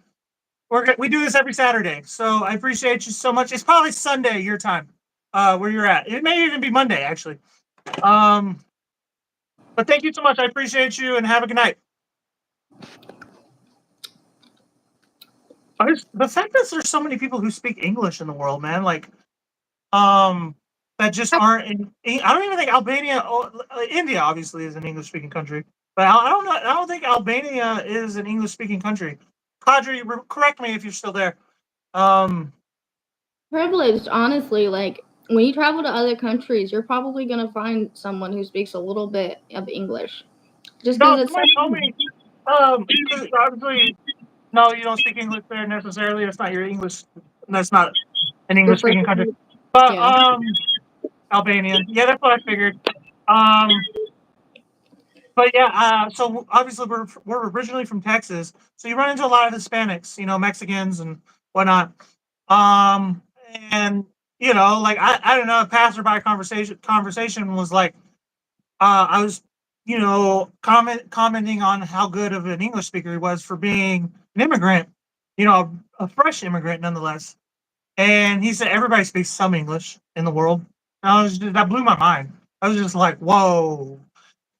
we do this every Saturday, so I appreciate you so much. It's probably Sunday your time, where you're at. It may even be Monday, actually. But thank you so much. I appreciate you, and have a good night. The fact that there's so many people who speak English in the world, man, like, that just aren't in. I don't even think Albania, India, obviously, is an English-speaking country, but I don't know. I don't think Albania is an English-speaking country. Kadri, correct me if you're still there. Privileged, honestly. Like when you travel to other countries, you're probably gonna find someone who speaks a little bit of English, just No, because it's somebody told me, 'cause obviously, no, you don't speak English there necessarily. That's not your English. That's not an your first. English-speaking country. But Yeah. Albanian. Yeah, that's what I figured. Um, but yeah, so obviously we're originally from Texas, so you run into a lot of Hispanics, Mexicans and whatnot. Um, and like I don't know, a passerby conversation was like, I was, commenting on how good of an English speaker he was for being an immigrant, a fresh immigrant nonetheless. And he said everybody speaks some English in the world. That blew my mind. I was just like, whoa.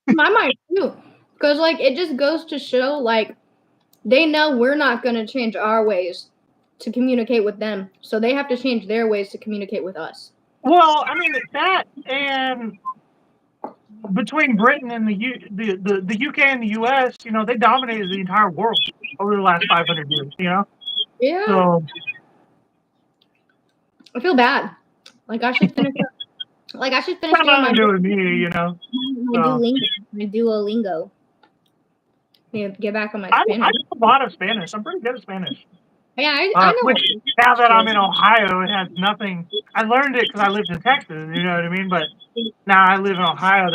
My mind too, because like it just goes to show like they know we're not gonna change our ways to communicate with them, so they have to change their ways to communicate with us. Well, I mean that, and between Britain and the UK and the US, they dominated the entire world over the last 500 years. Yeah, So I feel bad. Like I should finish. Like I should finish got doing nothing to do with me. my So Duolingo. Yeah, get back on my I Spanish. do a lot of Spanish. I'm pretty good at Spanish. Yeah, I know. Which now that I'm in Ohio, it has nothing. I learned it because I lived in Texas. You know what I mean? But now I live in Ohio.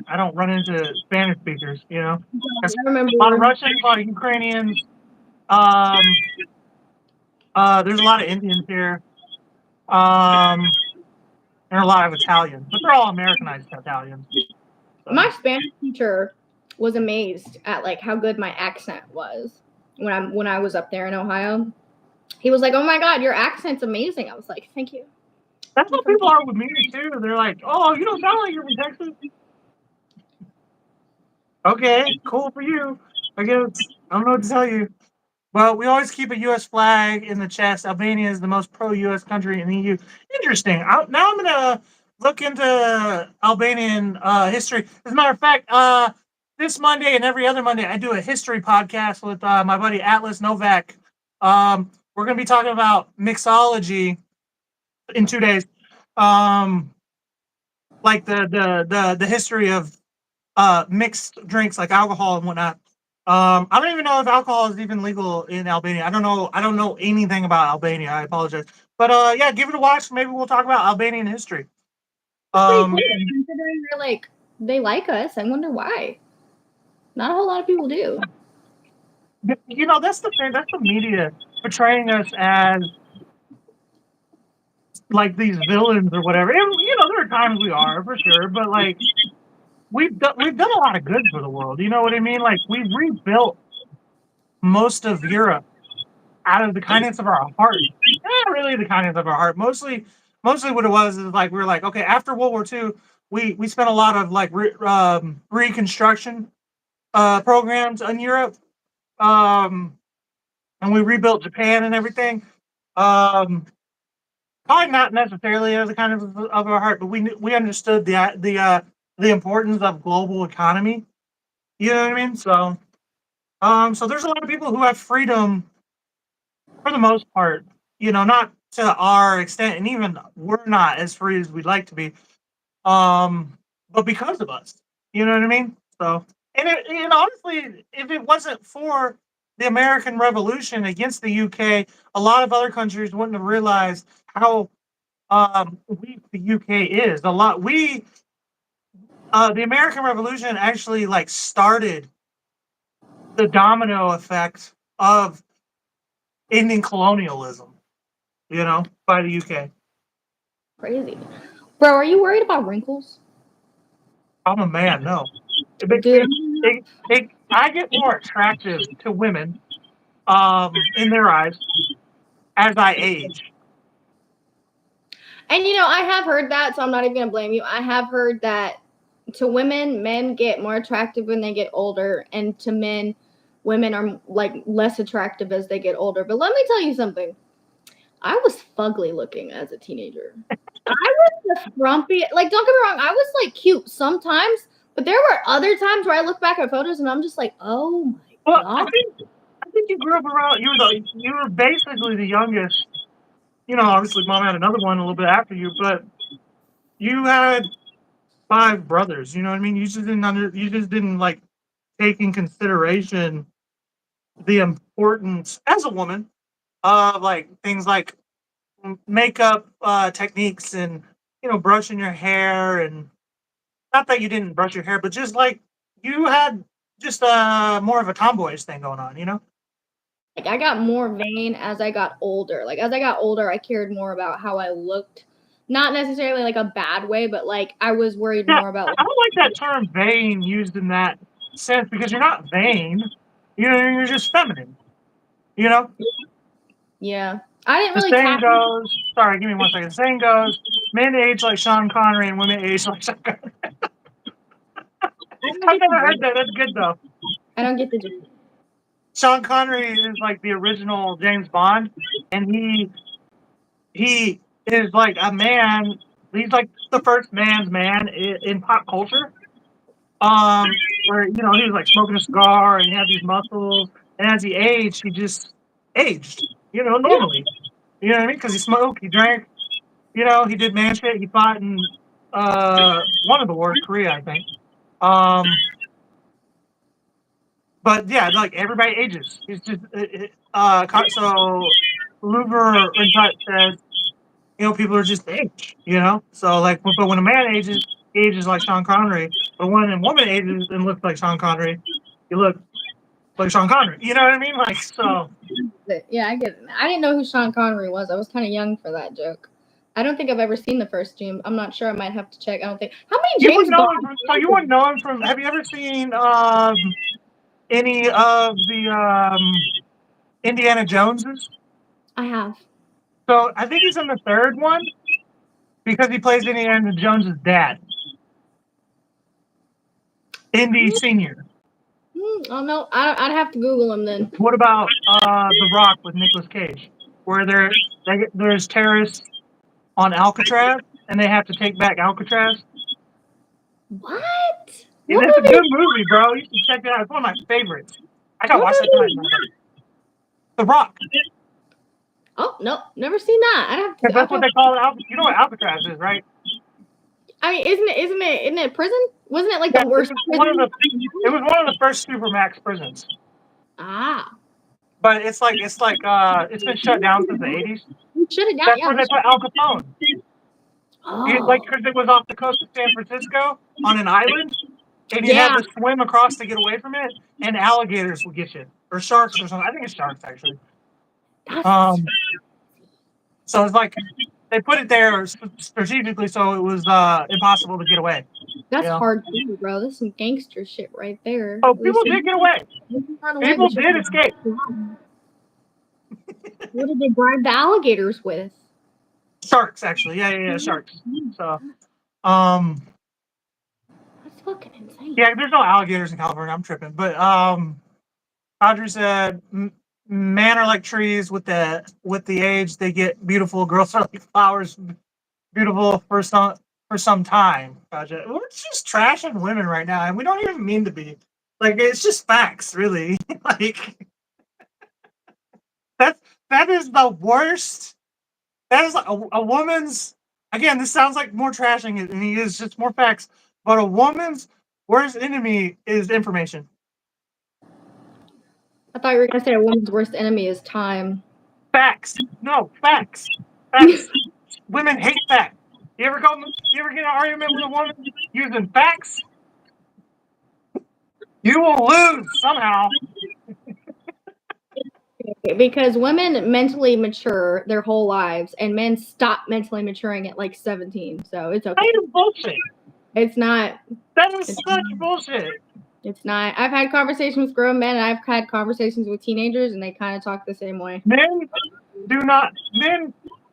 I don't run into Spanish speakers. There's I remember. a lot of Russians, a lot of Ukrainians. There's a lot of Indians here. And a lot of Italians, but they're all Americanized Italians. So. My Spanish teacher was amazed at like how good my accent was when I was up there in Ohio. He was like, "Oh my God, your accent's amazing." I was like, "Thank you." That's what people are with me too. They're like, "Oh, you don't sound like you're from Texas." Okay, cool for you. I guess I don't know what to tell you. Well, we always keep a U.S. flag in the chest. Albania is the most pro-U.S. country in the EU. Interesting. Now I'm gonna look into Albanian history. As a matter of fact, this Monday and every other Monday, I do a history podcast with my buddy Atlas Novak. We're gonna be talking about mixology in 2 days. Like the history of mixed drinks like alcohol and whatnot. I don't even know if alcohol is even legal in Albania. I don't know. I don't know anything about Albania. I apologize. But yeah, give it a watch. Maybe we'll talk about Albanian history. That's pretty cool. Considering they're like they like us, I wonder why. Not a whole lot of people do. That's the thing. That's the media portraying us as like these villains or whatever. And there are times we are for sure, but like we've done a lot of good for the world. You know what I mean? Like we've rebuilt most of Europe out of the kindness of our heart. Not really the kindness of our heart. Mostly what it was is like we were like, okay, after World War II, we spent a lot of like reconstruction programs in Europe, and we rebuilt Japan and everything. Probably not necessarily as a kindness of our heart, but we understood the importance of global economy. You know what I mean? So there's a lot of people who have freedom for the most part, not to our extent, and even we're not as free as we'd like to be. But because of us, you know what I mean? So, and honestly, if it wasn't for the American Revolution against the UK, a lot of other countries wouldn't have realized how weak the UK is. The American Revolution actually like started the domino effect of ending colonialism, by the UK. Crazy. Bro, are you worried about wrinkles? I'm a man, no. Dude. I get more attractive to women in their eyes as I age. And I have heard that, so I'm not even gonna blame you. I have heard that to women, men get more attractive when they get older, and to men, women are like less attractive as they get older. But let me tell you something. I was fugly looking as a teenager. I was the frumpy. Like, don't get me wrong, I was like cute sometimes, but there were other times where I look back at photos and I'm just like, oh my Well, god. I think you grew up around. You were basically the youngest. You know, obviously, mom had another one a little bit after you, but you had 5 brothers. You know what I mean? You just didn't like take in consideration the importance as a woman of like things like makeup techniques and brushing your hair, and not that you didn't brush your hair, but just like you had just more of a tomboyish thing going on. Like, I got more vain as I got older. Like, as I got older, I cared more about how I looked. Not necessarily like a bad way, but like I was worried Yeah, more about. I don't like that term vain used in that sense, because you're not vain. You're just feminine. You know, Yeah, I didn't the really saying tap. goes. Sorry, give me 1 second. The saying goes: men age like Sean Connery, and women age like Sean Connery. I've never heard that. That's good though. I don't get the joke. Sean Connery is like the original James Bond, and he is like a man. He's like the first man's man in pop culture. Where he was like smoking a cigar and he had these muscles, and as he aged, he just aged. Yeah. Normally. You know what I mean? Because he smoked, he drank. He did man shit. He fought in one of the wars, Korea, I think. But yeah, like everybody ages. It's just so Luber Rintat says, people are just age. So like, but when a man ages, he ages like Sean Connery. But when a woman ages and looks like Sean Connery, you look like Sean Connery. You know what I mean? Like, so. Yeah, I get it. I didn't know who Sean Connery was. I was kind of young for that joke. I don't think I've ever seen the first James. I'm not sure. I might have to check. I don't think. How many You would James know Bond? him you wouldn't know him from. Have you ever seen any of the Indiana Joneses? I have. So I think he's in the third one because he plays Indiana Jones's dad, Indy Senior. Oh no, I'd have to Google him then. What about The Rock with Nicolas Cage, where there's terrorists on Alcatraz and they have to take back Alcatraz? What? And What it's a movie? good movie, bro. You should check it out. It's one of my favorites. I gotta What watch that movie? tonight. The Rock. Oh no, never seen that. I'd have to. Because that's what they call it. You know what Alcatraz is, right? I mean, isn't it prison? Wasn't it like Yeah, the worst prison? it was one of the first supermax prisons. Ah, But it's been shut down since the 80s. should have done. That's Yeah. where they put Al Capone. Oh, Because it was off the coast of San Francisco on an island, and you had yeah. to swim across to get away from it, and alligators will get you, or sharks or something. I think it's sharks actually. That's So it's like they put it there strategically, so it was impossible to get away. hard too, bro. That's some gangster shit right there. Oh, At least people did get away. run away, People but you did escape. What did they bribe the alligators with? Sharks, actually. Yeah, sharks. So, um, That's fucking insane. yeah, there's no alligators in California. I'm tripping, but Audrey said, "Men are like trees. With the age, they get beautiful. Girls are like flowers, beautiful for some time." Gotcha. We're just trashing women right now, and we don't even mean to be. Like, it's just facts, really. Like, that is the worst. That is a woman's. Again, this sounds like more trashing, and it is just more facts. But a woman's worst enemy is information. I thought you were gonna say a woman's worst enemy is time. Facts. No, facts. Facts. Women hate facts. You ever get in an argument with a woman using facts? You will lose somehow. Because women mentally mature their whole lives, and men stop mentally maturing at like 17. So it's okay. That is bullshit. It's not. That is such bullshit. It's not. I've had conversations with grown men, and I've had conversations with teenagers, and they kind of talk the same way. Men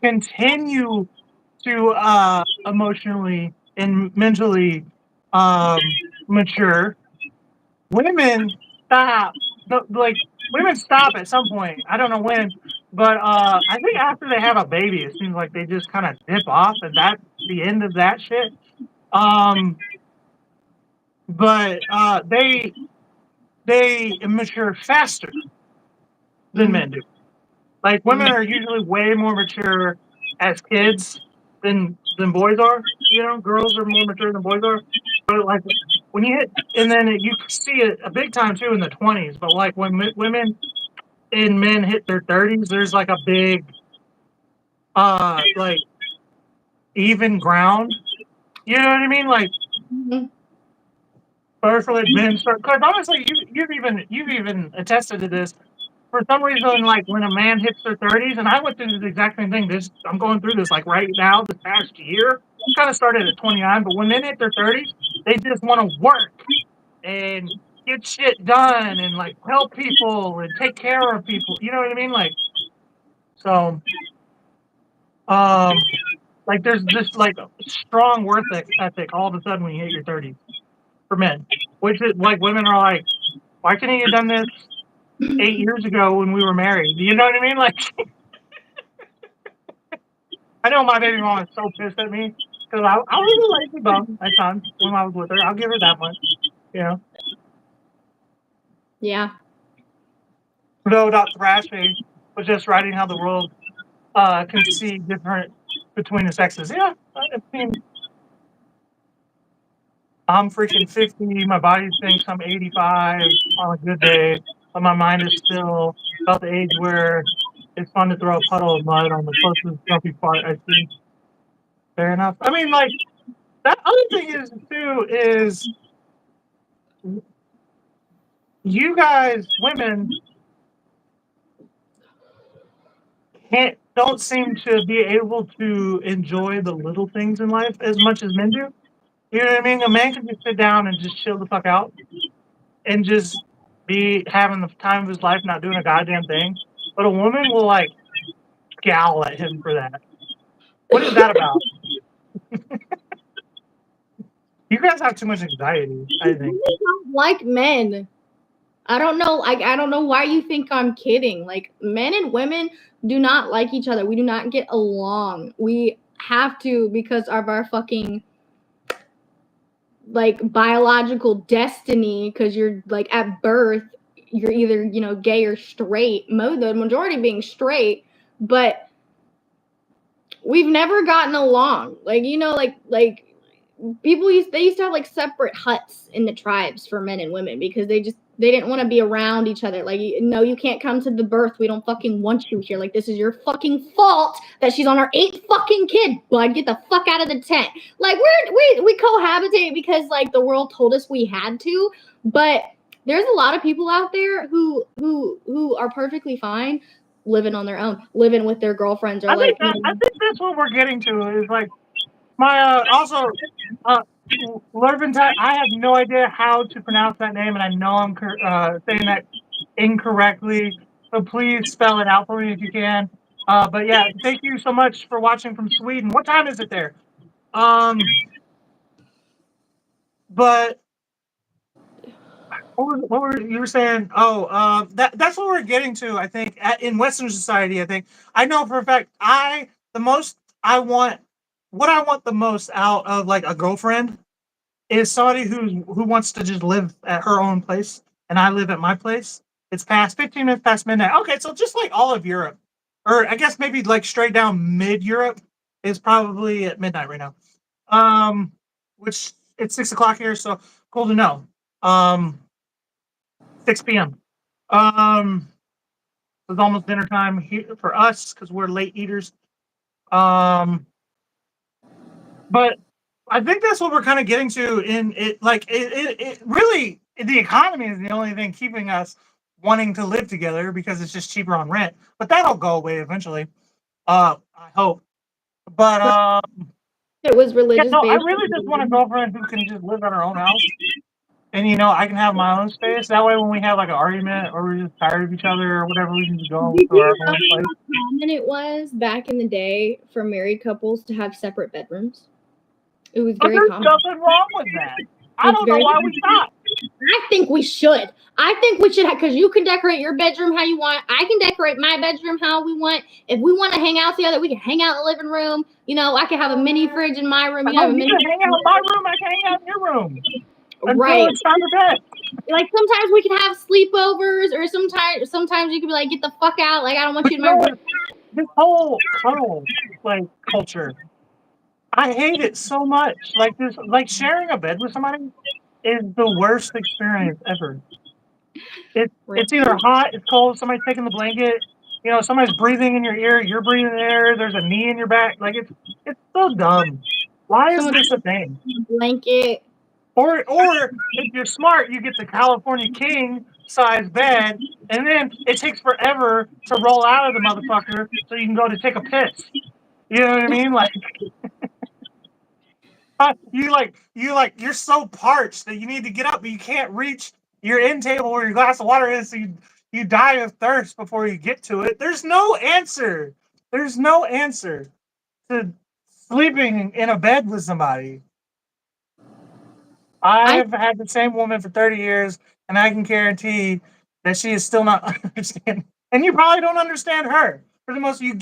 continue to emotionally and mentally mature. Women stop like women stop at some point. I don't know when, but I think after they have a baby, it seems like they just kind of dip off, and that's the end of that shit. But they mature faster than men do. Like women are usually way more mature as kids than boys are. You know, girls are more mature than boys are. But like when you hit, and then you see it a big time too in the 20s. But like when women and men hit their 30s, there's like a big like even ground. You know what I mean? Like first like men start, because honestly you've even attested to this. For some reason, like when a man hits their 30s, and I went through the exact same thing. I'm going through this like right now, this past year. Kind of started at 29, but when men hit their 30s, they just want to work and get shit done and like help people and take care of people. You know what I mean? Like so, like there's this like strong work ethic all of a sudden when you hit your 30s for men, which is like women are like, why couldn't you have done this 8 years ago when we were married? You know what I mean? Like. I know my baby mom is so pissed at me because I was a lazy bum at times when I was with her. I'll give her that much, you know. Yeah. Thrashing was just writing how the world can see different between the sexes. Yeah, I mean, I'm freaking 50. My body thinks I'm 85 on a good day, but my mind is still about the age where it's fun to throw a puddle of mud on the closest grumpy part I see. Fair enough. I mean, like, that other thing is, too, is you guys, women, don't seem to be able to enjoy the little things in life as much as men do. You know what I mean? A man can just sit down and just chill the fuck out and just be having the time of his life, not doing a goddamn thing. But a woman will like scowl at him for that. What is that about? You guys have too much anxiety, I think. Women don't like men. I don't know. I don't know why you think I'm kidding. Like men and women do not like each other. We do not get along. We have to because of our fucking like biological destiny. Because you're like at birth, you're either gay or straight. The majority being straight, but we've never gotten along. Like like people used to have like separate huts in the tribes for men and women because they didn't want to be around each other. Like, no, you can't come to the birth. We don't fucking want you here. Like, this is your fucking fault that she's on her 8th fucking kid. Bud, get the fuck out of the tent. Like, we cohabitate because like the world told us we had to, but there's a lot of people out there who are perfectly fine living on their own, living with their girlfriends or I like. think that's what we're getting to. Is like my also Lerventine. I have no idea how to pronounce that name, and I know I'm saying that incorrectly. So please spell it out for me if you can. But yeah, thank you so much for watching from Sweden. What time is it there? But what were you were saying? Oh, that's what we're getting to. I think in Western society, I think I know for a fact. The most I want, what I want the most out of like a girlfriend is somebody who wants to just live at her own place, and I live at my place. It's past 15 minutes past midnight. Okay, so just like all of Europe, or I guess maybe like straight down mid Europe is probably at midnight right now. Um, which it's 6 o'clock here, so cool to know. Um, 6 p.m. It's almost dinner time here for us because we're late eaters. Um, but I think that's what we're kind of getting to in it. Like it really, the economy is the only thing keeping us wanting to live together because it's just cheaper on rent. But that'll go away eventually. I hope. But It was yeah, religious no, I based. really just want a girlfriend who can just live at her own house. And I can have my own space. That way, when we have like an argument or we're just tired of each other or whatever, we can just go Did to our you know own place. how common it was back in the day for married couples to have separate bedrooms? It was But very there's common. nothing wrong with that. I It's don't know very why we stopped. I think we should. I think we should, because you can decorate your bedroom how you want. I can decorate my bedroom how we want. If we want to hang out together, we can hang out in the living room. You know, I can have a mini fridge in my room. You have a You mini. can hang out in my room. I can hang out in your room until Right. it's time to bed. Like sometimes we can have sleepovers, or sometimes you can be like, get the fuck out. Like I don't want you in my room. This whole cuddle like culture, I hate it so much. Like this, like sharing a bed with somebody is the worst experience ever. It's either hot, it's cold, somebody's taking the blanket, you know, somebody's breathing in your ear, you're breathing in air, there's a knee in your back. Like it's so dumb. Why is this a thing? Blanket. Or if you're smart, you get the California king size bed, and then it takes forever to roll out of the motherfucker so you can go to take a piss. You know what I mean? Like you're so parched that you need to get up, but you can't reach your end table where your glass of water is, so you die of thirst before you get to it. There's no answer. There's no answer to sleeping in a bed with somebody. I've had the same woman for 30 years, and I can guarantee that she is still not understanding. And you probably don't understand her. For the most, you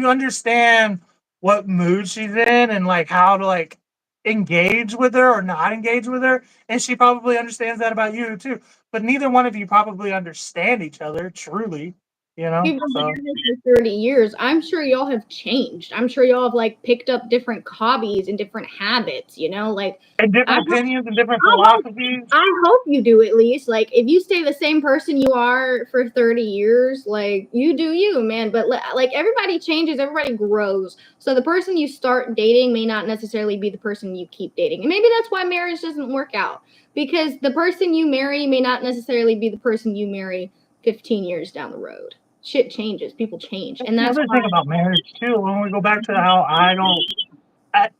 understand what mood she's in and like how to like engage with her or not engage with her, and she probably understands that about you too. But neither one of you probably understand each other truly. You know, You've been together for 30 years. I'm sure y'all have changed. I'm sure y'all have like picked up different hobbies and different habits, you know, like and different opinions and different philosophies. I hope you do, at least. Like if you stay the same person you are for 30 years, like you do you, man. But like everybody changes, everybody grows. So the person you start dating may not necessarily be the person you keep dating. And maybe that's why marriage doesn't work out, because the person you marry may not necessarily be the person you marry 15 years down the road. Shit changes, people change, and that's the other thing about marriage too. When we go back to how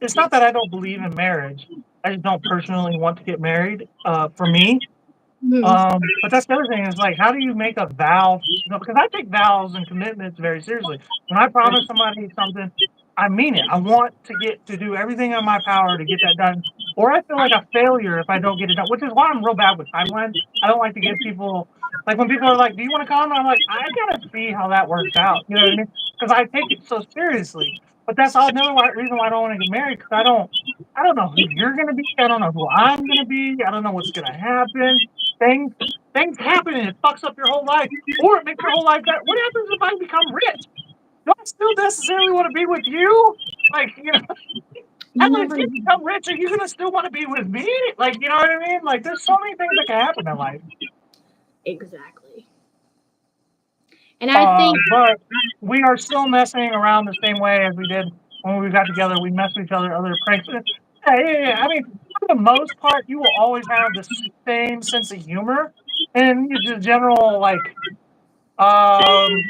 it's not that I don't believe in marriage. I just don't personally want to get married. For me, but that's the other thing is like, how do you make a vow? Because I take vows and commitments very seriously. When I promise somebody something, I mean it. I want to get to do everything in my power to get that done. Or I feel like a failure if I don't get it done, which is why I'm real bad with timelines. I don't like to give people, like when people are like, "Do you want to come?" I'm like, I gotta see how that works out. You know what I mean? Because I take it so seriously. But that's another reason why I don't want to get married, because I don't know who you're gonna be. I don't know who I'm gonna be. I don't know what's gonna happen. Things happen and it fucks up your whole life, or it makes your whole life better. What happens if I become rich? Do I still necessarily want to be with you? Like, you know, if you become rich, are you gonna still want to be with me? Like, you know what I mean? Like, there's so many things that can happen in life. Exactly. And I think, but we are still messing around the same way as we did when we got together. We mess with each other, other pranks. Yeah. I mean, for the most part, you will always have the same sense of humor and just general like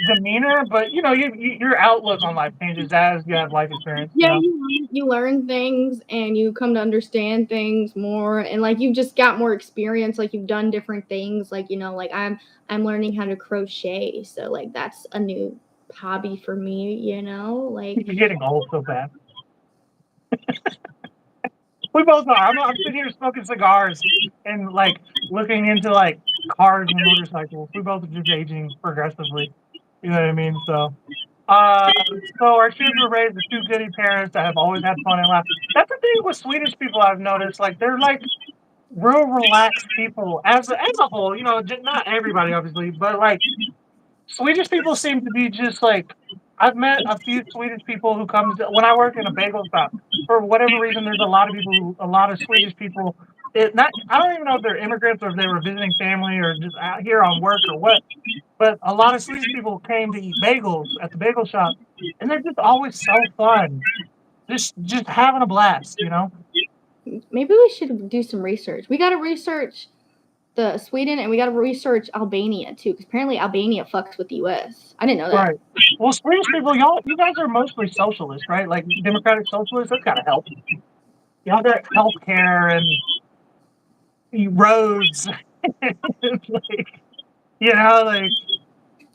demeanor, but you know, your outlook on life changes as you have life experience. yeah, You know? you learn things and you come to understand things more, and like you've just got more experience, like you've done different things, like, you know, like I'm learning how to crochet, so like that's a new hobby for me, you know, like You're getting old so fast. We both are. I'm sitting here smoking cigars and like looking into like cars and motorcycles. We both are just aging progressively. You know what I mean? So our kids were raised with two goody parents that have always had fun and laugh. That's the thing with Swedish people I've noticed. Like they're like real relaxed people as a whole. You know, not everybody obviously, but like Swedish people seem to be just like, I've met a few Swedish people who when I work in a bagel shop. For whatever reason, there's a lot of Swedish people. I don't even know if they're immigrants or if they were visiting family or just out here on work or what. But a lot of Swedish people came to eat bagels at the bagel shop, and they're just always so fun, just having a blast, you know. maybe we should do some research. We got to research the Sweden, and we got to research Albania too, because apparently Albania fucks with the U.S. I didn't know that. Right. Well, Swedish people, you guys are mostly socialists, right? Like democratic socialists. That's gotta help. Y'all got healthcare and roads. Like, you know, like,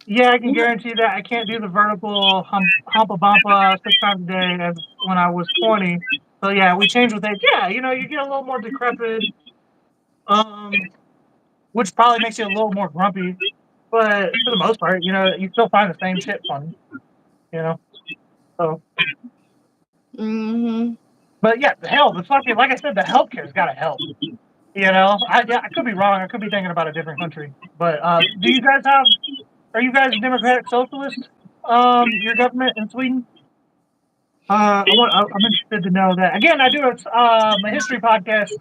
yeah, I can guarantee that I can't do the vertical humpa bumpa 6 times a day as when I was 20. So yeah, we changed with age. Yeah, you know, you get a little more decrepit. which probably makes you a little more grumpy. But for the most part, you still find the same shit funny. So. Mm-hmm. But yeah, hell, the fucking, like I said, the healthcare's got to help. I could be wrong. I could be thinking about a different country. But are you guys democratic socialist? Your government in Sweden? I'm interested to know that. Again, I do a history podcast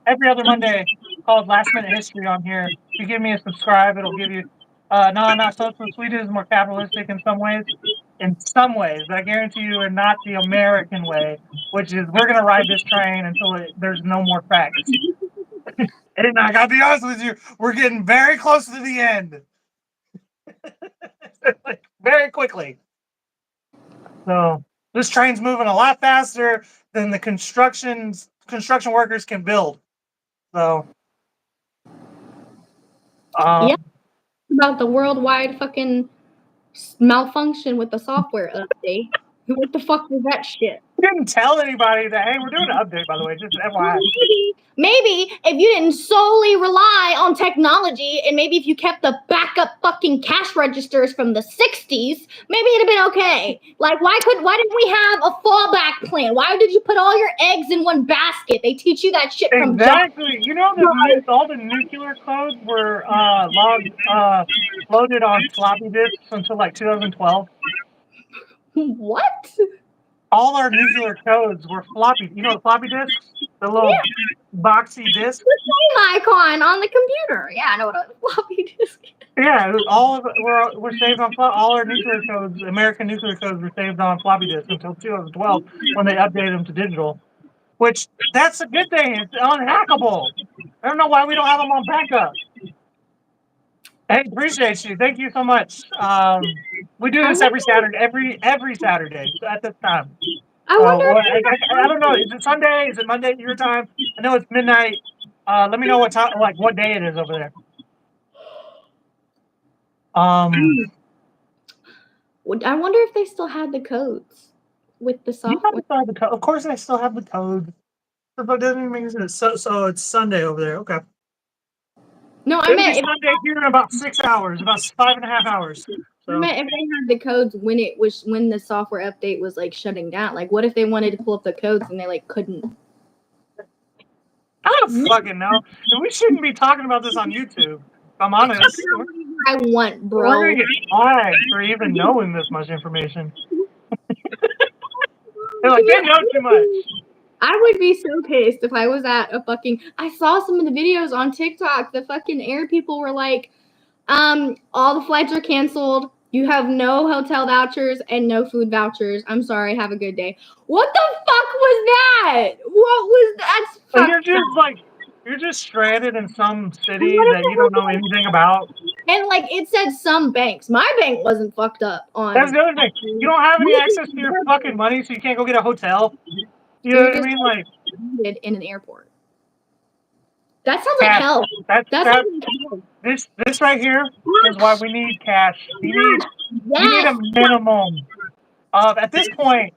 every other Monday called Last Minute History on here. If you give me a subscribe, it'll give you. No, not socialist. Sweden is more capitalistic in some ways. In some ways, I guarantee you, and not the American way, which is we're gonna ride this train until there's no more tracks. And I gotta be honest with you, we're getting very close to the end, like, very quickly. So this train's moving a lot faster than the construction workers can build. So, Yeah, about the worldwide fucking malfunction with the software update. What the fuck was that shit? didn't tell anybody that, hey, we're doing an update, by the way, just FYI. Maybe if you didn't solely rely on technology, and maybe if you kept the backup fucking cash registers from the 60s, maybe it'd have been okay. Like, why didn't we have a fallback plan? Why did you put all your eggs in one basket? They teach you that shit from Exactly. All the nuclear codes were loaded on floppy disks until like 2012. What? All our nuclear codes were floppy. You know the floppy disks? The little boxy disc? The same icon on the computer. Yeah, I know what a floppy disk is. Yeah, all of it were saved on all our nuclear codes, American nuclear codes were saved on floppy disks until 2012 when they updated them to digital. Which, that's a good thing. It's unhackable. I don't know why we don't have them on backup. Hey, appreciate you. Thank you so much. We do this every Saturday, every Saturday at this time. I wonder. I don't know. Is it Sunday? Is it Monday your time? I know it's midnight. Let me know what time, like what day it is over there. I wonder if they still had the codes with the software. Of course, I still have the code. But it doesn't even make sense. So it's Sunday over there. Okay. No, I meant Sunday here in about 6 hours, about 5.5 hours. So. I meant if they had the codes when the software update was like shutting down. Like, what if they wanted to pull up the codes and they like couldn't? I don't fucking know. And we shouldn't be talking about this on YouTube. If I'm honest. I want, bro. We're gonna get flagged for even knowing this much information. They're like, they know too much. I would be so pissed if I was at a fucking. I saw some of the videos on TikTok. The fucking air people were like, all the flights are canceled. You have no hotel vouchers and no food vouchers. I'm sorry. Have a good day. What the fuck was that? What was that? And you're just stranded in some city that you don't know anything about. And like it said some banks. My bank wasn't fucked up on. That's the other thing. You don't have any access to your fucking money, so you can't go get a hotel. You know what I mean? Like in an airport. That sounds like hell. This right here is why we need cash. You need a minimum of, at this point,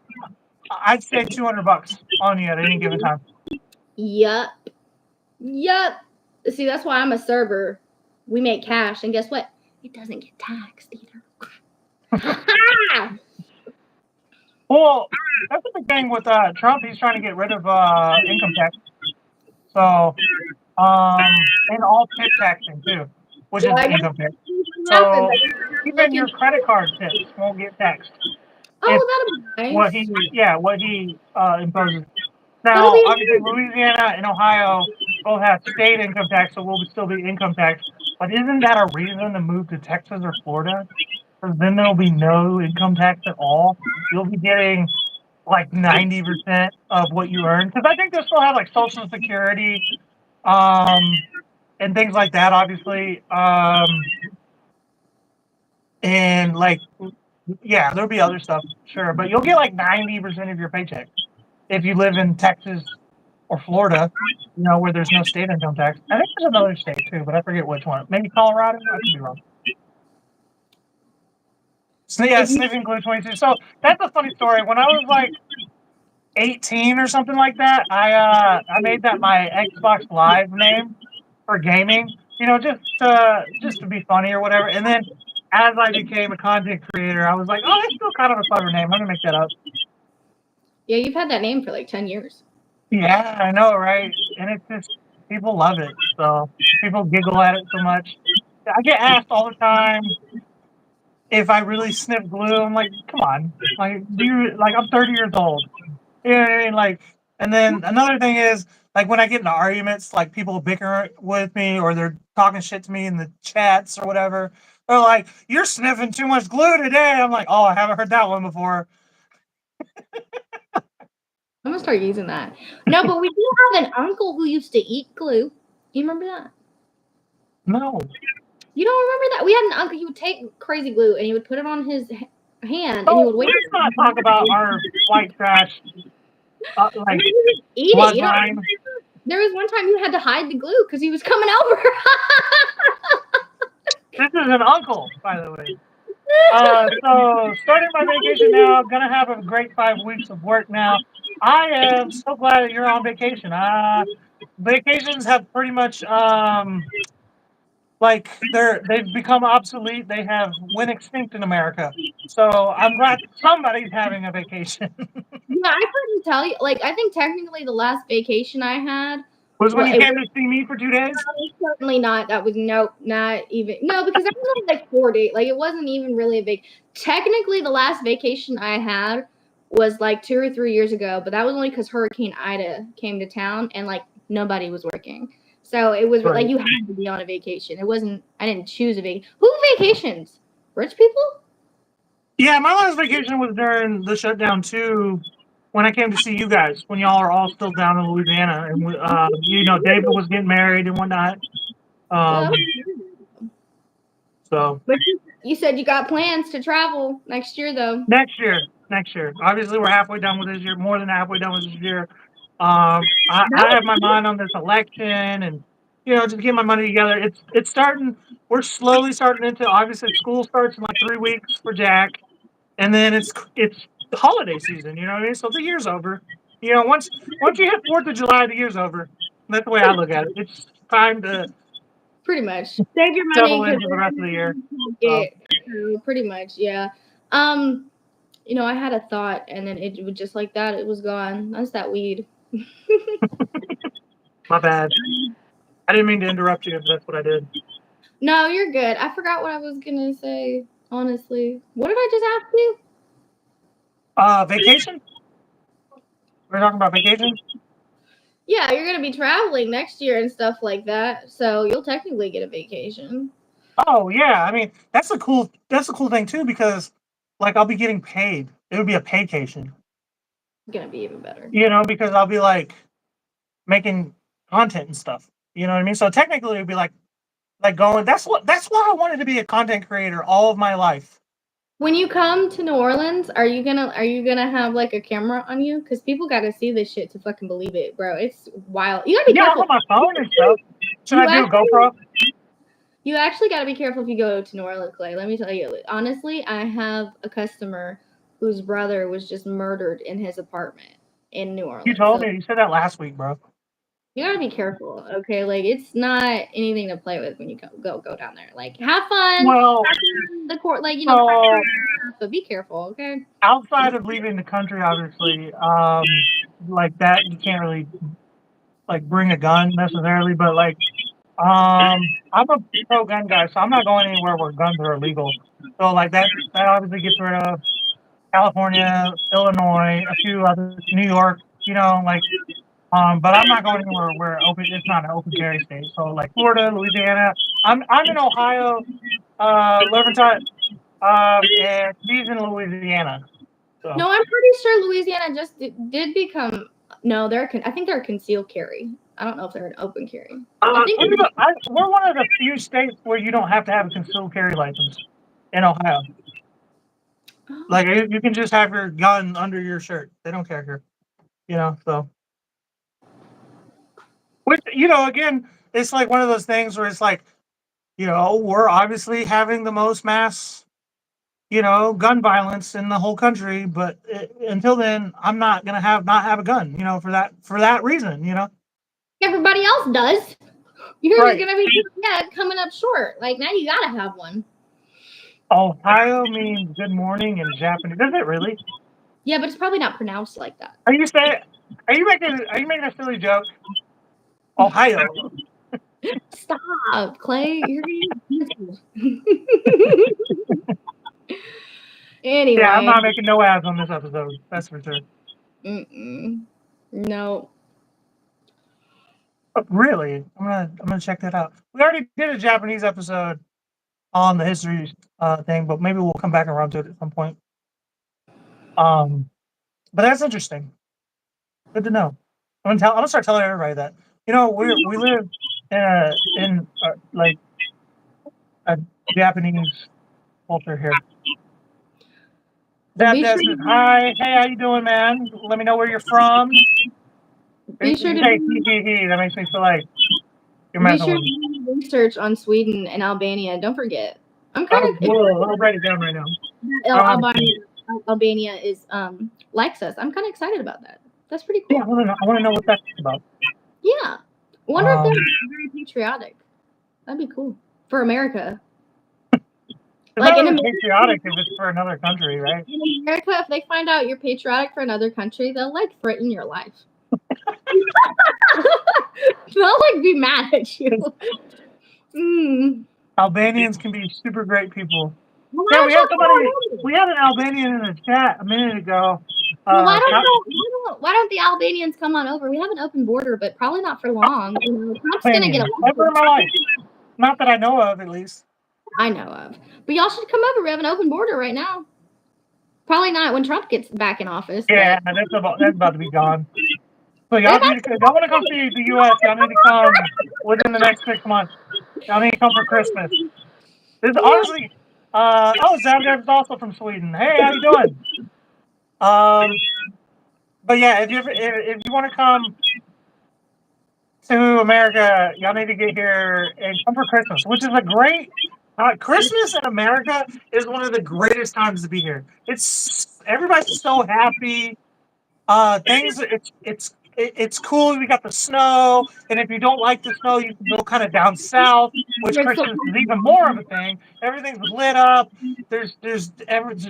I'd say $200 on you at any given time. Yup. See, that's why I'm a server. We make cash, and guess what? It doesn't get taxed either. Well, that's the big thing with Trump. He's trying to get rid of income tax. So, and all tip taxing too, which is income tax. So even your credit card tips won't get taxed. Oh, that'll be nice. What he imposes. Now, obviously, Louisiana and Ohio both have state income tax, so we'll still be income tax. But isn't that a reason to move to Texas or Florida? Because then there'll be no income tax at all. You'll be getting like 90% of what you earn. Because I think they'll still have like Social Security, and things like that, obviously. And like, yeah, there'll be other stuff, sure, but you'll get like 90% of your paycheck if you live in Texas or Florida, where there's no state income tax. I think there's another state too, but I forget which one. Maybe Colorado. I could be wrong. So yeah, Sniffing Glue 22. So that's a funny story. When I was like 18 or something like that, I made that my Xbox Live name for gaming. Just to be funny or whatever. And then as I became a content creator, I was like, oh, that's still kind of a clever name. I'm gonna make that up. Yeah, you've had that name for like 10 years. Yeah, I know, right? And it's just people love it. So people giggle at it so much. I get asked all the time if I really sniff glue. I'm like, come on, like, I'm 30 years old. You know what I mean? Like, and then another thing is, like, when I get into arguments, like people bicker with me or they're talking shit to me in the chats or whatever. They're like, "You're sniffing too much glue today." I'm like, "Oh, I haven't heard that one before." I'm gonna start using that. No, but we do have an uncle who used to eat glue. You remember that? No. You don't remember that? We had an uncle. He would take crazy glue and he would put it on his hand and he So would wait. let's not talk about our white trash, like Eat it. You don't. bloodline. There was one time you had to hide the glue because he was coming over. This is an uncle, by the way. So starting my vacation now, I'm gonna have a great 5 weeks of work now. I am so glad that you're on vacation. Vacations have pretty much like they've become obsolete. They have went extinct in America. So I'm glad somebody's having a vacation. Yeah, I couldn't tell you. Like, I think technically the last vacation I had, Was when well, you it came was to see me for 2 days. certainly not. That was not even no, because I was only like 4 days. Like, it wasn't even really a big. Technically, the last vacation I had was like 2 or 3 years ago, but that was only because Hurricane Ida came to town and like nobody was working. So it was like Right. you had to be on a vacation. It wasn't. I didn't choose a vacation. Who vacations? Rich people? Yeah, my last vacation was during the shutdown too. When I came to see you guys, when y'all are all still down in Louisiana, and David was getting married and whatnot. Well, So but you said you got plans to travel next year, though. next year. Obviously, we're halfway done with this year, more than halfway done with this year. I have my mind on this election, and just get my money together. It's starting. We're slowly starting into. Obviously, school starts in like 3 weeks for Jack, and then it's the holiday season. You know what I mean? So the year's over. Once you hit 4th of July, the year's over. That's the way I look at it. It's time to Pretty much. Save your money settle because into the rest of the year. So. get pretty much, yeah. I had a thought and then it was just like that, it was gone. That's that weed. My bad. I didn't mean to interrupt you if that's what I did. No, you're good. I forgot what I was gonna say, honestly. What did I just ask you? Vacation? We're talking about vacation? Yeah, you're gonna be traveling next year and stuff like that, so you'll technically get a vacation. Oh yeah. I mean, that's a cool thing too, because like I'll be getting paid. It would be a paycation. It's gonna be even better. Because I'll be like making content and stuff. You know what I mean? So technically it'd be like going that's why I wanted to be a content creator all of my life. When you come to New Orleans, are you gonna have like a camera on you? Because people gotta see this shit to fucking believe it, bro. It's wild. You gotta be Yeah, I'll careful. have my phone and stuff. Should You I do a actually, GoPro? you actually gotta be careful if you go to New Orleans, Clay. Let me tell you. Honestly, I have a customer whose brother was just murdered in his apartment in New You Orleans. told So me. You said that last week, bro. you gotta be careful, okay? Like it's not anything to play with when you go down there. Like have fun. Well, The court, like so but be careful, okay? outside of leaving the country, obviously, like that, you can't really like bring a gun necessarily, but like, I'm a pro gun guy, so I'm not going anywhere where guns are illegal. So like that obviously gets rid of California, Illinois, a few others, New York, like, but I'm not going anywhere where it's not an open carry state. So like Florida, Louisiana, I'm in Ohio, Levertine, and he's in Louisiana. So No, I'm pretty sure Louisiana just did become. No, I think they're a concealed carry. I don't know if they're an open carry. I think. we're one of the few states where you don't have to have a concealed carry license in Ohio. Oh, Like you can just have your gun under your shirt. They don't care here. So which again, it's like one of those things where it's like, we're obviously having the most mass gun violence in the whole country. But until then, I'm not gonna not have a gun. For that reason. Everybody else does. You're Right. gonna be coming up short. Like now you gotta have one. Ohio means good morning in Japanese. Does it really? Yeah, but it's probably not pronounced like that. Are you making a silly joke? Ohio. Stop, Clay. You're gonna Anyway. Yeah, I'm not making no ads on this episode. That's for sure. No. Really? I'm gonna check that out. We already did a Japanese episode on the history thing, but maybe we'll come back around to it at some point. But that's interesting. Good to know. I'm gonna start telling everybody that. We live in like a Japanese culture here. Zap Desk says, hi, hey, how you doing, man? Let me know where you're from. Be sure to say he. That makes me feel like you're messing with me. Do research on Sweden and Albania. Don't forget. I'm I'll kind of write it down right now. Albania is likes us. I'm kind of excited about that. That's pretty cool. Yeah, I want to know what that's about. Yeah, I wonder if they're very patriotic. That'd be cool for America. It's like not really patriotic if it's for another country, right? In America, if they find out you're patriotic for another country, they'll like threaten your life. They'll like be mad at you. Albanians can be super great people. Yeah, we had an Albanian in the chat a minute ago. Why don't the Albanians come on over? We have an open border, but probably not for long. Trump's gonna get ever in my life. Not that I know of, at least. I know of. But y'all should come over. We have an open border right now. Probably not when Trump gets back in office. Yeah, that's about to be gone. So y'all want to come see the U.S., y'all need to come within the next 6 months. Y'all need to come for Christmas. This is honestly, Zabdev is also from Sweden. Hey, how you doing? But yeah, if you want to come to America, y'all need to get here and come for Christmas, which is a great. Christmas in America is one of the greatest times to be here. Everybody's so happy. It's cool. We got the snow, and if you don't like the snow, you can go kind of down south, which Christmas is even more of a thing. Everything's lit up. The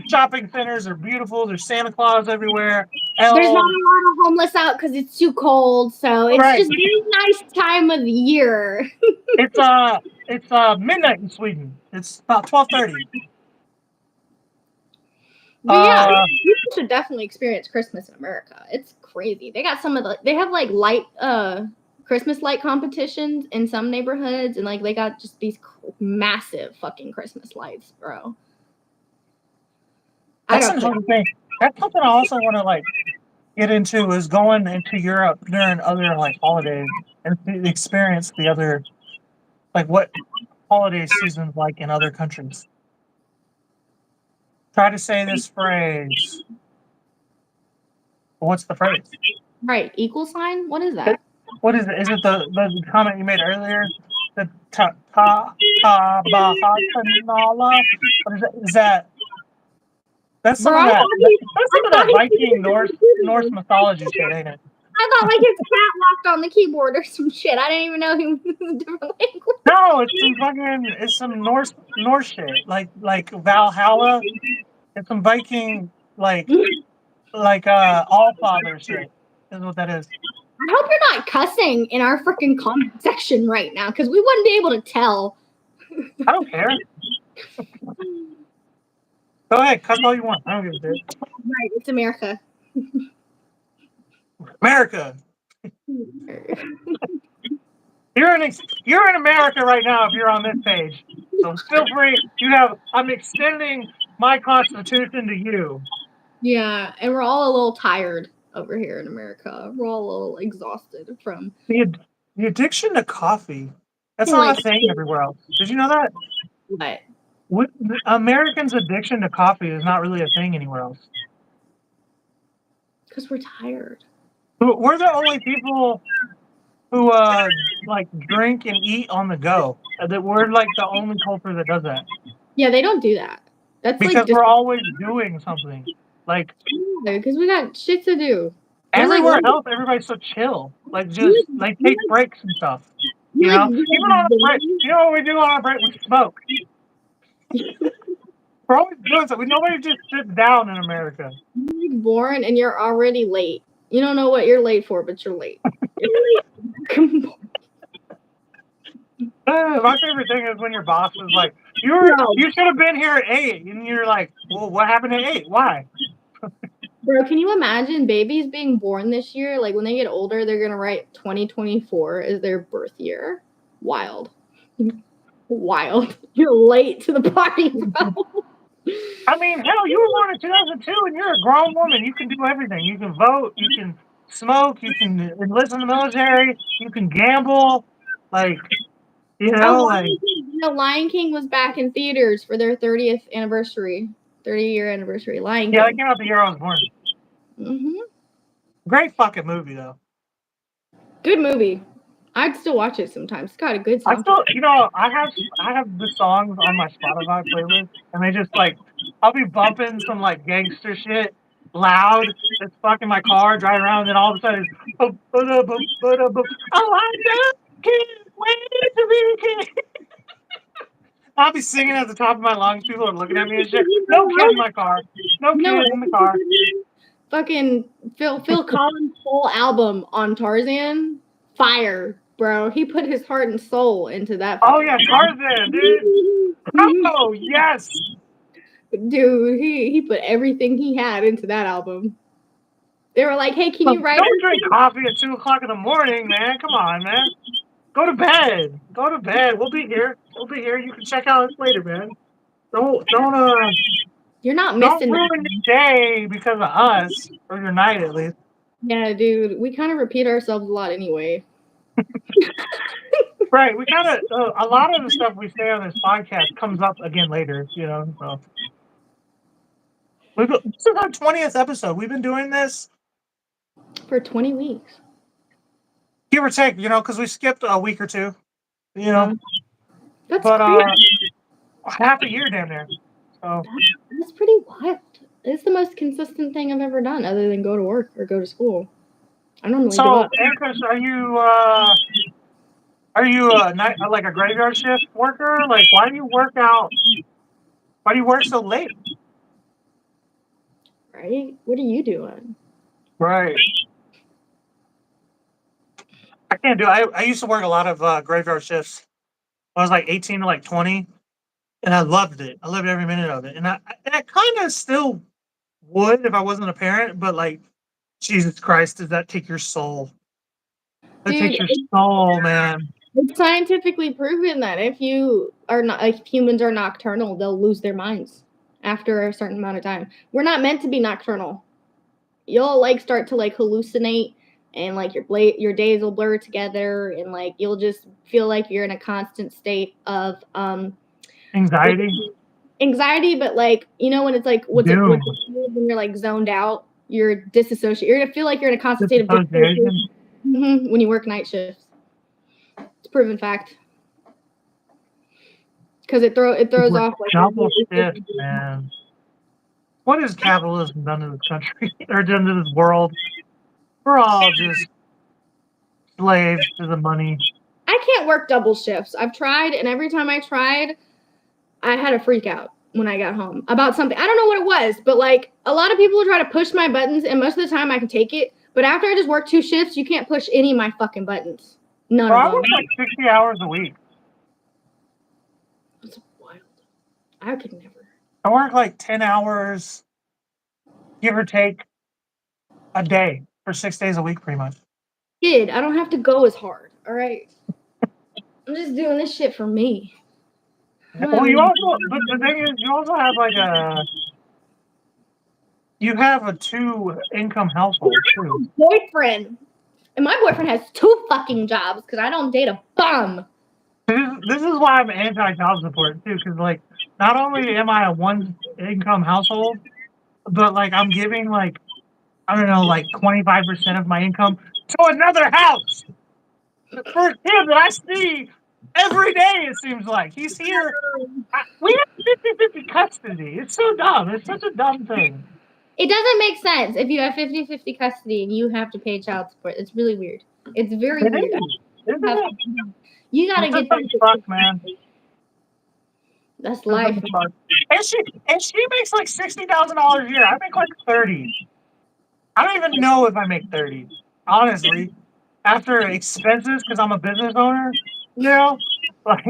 shopping centers are beautiful. There's Santa Claus everywhere. There's not a lot of homeless out because it's too cold, so it's just a nice time of the year. It's midnight in Sweden. It's about 12:30. But yeah, you should definitely experience Christmas in America. It's crazy. They got they have like light Christmas light competitions in some neighborhoods, and like they got just these massive fucking Christmas lights, bro. That's another thing. That's something I also want to get into is going into Europe during other holidays and experience the other what holiday seasons like in other countries. Try to say this phrase. What's the phrase? Right, equal sign. What is that? What is it? Is it the comment you made earlier? The What is that? That's some of that Viking Norse mythology shit, ain't it? I thought his cat walked on the keyboard or some shit. I didn't even know he was a different language. No, it's some Norse shit. Like Valhalla. It's some Viking Allfather shit. Is what that is. I hope you're not cussing in our freaking comment section right now, because we wouldn't be able to tell. I don't care. Go ahead, cuss all you want. I don't give a shit. Right, it's America. America. You're in America right now if you're on this page. So feel free. I'm extending my constitution to you. Yeah, and we're all a little tired over here in America. We're all a little exhausted from the addiction to coffee. That's not a thing everywhere else. Did you know that? What? Americans' addiction to coffee is not really a thing anywhere else. Because we're tired. We're the only people who drink and eat on the go. That we're the only culture that does that. Yeah, they don't do that. That's because we're always doing something. Like because we got shit to do. everywhere else, everybody's so chill. Like just like take breaks and stuff. You know, even on a break. You know what we do on our break? We smoke. We're always doing something. Nobody just sits down in America. You're born and you're already late. You don't know what you're late for, but you're late. My favorite thing is when your boss is like, you should have been here at 8, and you're like, well, what happened at 8? Why? Bro, can you imagine babies being born this year? Like when they get older, they're gonna write 2024 as their birth year. Wild. Wild. You're late to the party, bro. I mean, hell, you were born in 2002, and you're a grown woman. You can do everything. You can vote. You can smoke. You can enlist in the military. You can gamble. Like, you know, Lion King was back in theaters for their 30th anniversary, 30-year anniversary. Lion King. Yeah, that came out the year I was born. Mm-hmm. Great fucking movie, though. Good movie. I'd still watch it sometimes. It's got a good soundtrack. I still, you know, I have the songs on my Spotify playlist, and they just like, I'll be bumping some like gangster shit loud as fuck in my car, driving around, and then all of a sudden, it's, oh, I just can't wait to be a kid. I'll be singing at the top of my lungs. People are looking at me and shit. No kid in my car. No kid in the car. Fucking Phil Collins' whole album on Tarzan, fire, bro. He put his heart and soul into that. Oh yeah, Tarzan, dude. Oh yes, dude. He put everything he had into that album. They were like, "Hey, can you write?" Don't drink coffee at 2:00 in the morning, man. Come on, man. Go to bed. Go to bed. We'll be here. We'll be here. You can check out later, man. Don't You're not missing. Don't ruin your day because of us, or your night at least. Yeah, dude. We kind of repeat ourselves a lot anyway. Right. We kind of a lot of the stuff we say on this podcast comes up again later. You know. So this is our 20th episode. We've been doing this for 20 weeks. Give or take, you know, because we skipped a week or two, you know. That's crazy. Half a year down there. So that's pretty wild. It's the most consistent thing I've ever done, other than go to work or go to school. I normally give up. Chris, are you like a graveyard shift worker? Like, why do you work out? Why do you work so late? Right? What are you doing? Right. I can't do it. I used to work a lot of graveyard shifts. I was like 18 to like 20, and I loved it. I loved every minute of it. And I kind of still would if I wasn't a parent, but like, Jesus Christ, does that take your soul? That takes your soul, man. It's scientifically proven that if humans are nocturnal, they'll lose their minds after a certain amount of time. We're not meant to be nocturnal. You'll like start to like hallucinate, and like your days will blur together, and like you'll just feel like you're in a constant state of anxiety, but like, you know, when it's like when you're like zoned out, you're disassociated. You're gonna feel like you're in a constant state of dissociation when you work night shifts. It's proven fact. Because it throws off like double shift, man. What has capitalism done to this country or done to this world? We're all just slaves to the money. I can't work double shifts. I've tried, and every time I tried, I had a freak out when I got home about something. I don't know what it was, but like a lot of people try to push my buttons, and most of the time I can take it. But after I just work 2 shifts, you can't push any of my fucking buttons. None of them. I work like 60 hours a week. That's wild. I could never. I work like 10 hours, give or take, a day for 6 days a week, pretty much. Kid, I don't have to go as hard. All right. I'm just doing this shit for me. Well, but the thing is, you also have like you have a 2-income household too. Boyfriend, and my boyfriend has 2 fucking jobs because I don't date a bum. This is why I'm anti-child support too, because like not only am I a 1-income household, but like I'm giving like I don't know, like 25% of my income to another house for a kid that I see every day. It seems like he's here. We have 50-50 custody. It's so dumb. It's such a dumb thing. It doesn't make sense if you have 50-50 custody and you have to pay child support. It's really weird. It's very It weird. is. Isn't it? You gotta It's get just that. fuck, man. That's It's life. just fuck. And she makes like $60,000 a year. I make like 30. I don't even know if I make 30. Honestly, after expenses, because I'm a business owner, you know, like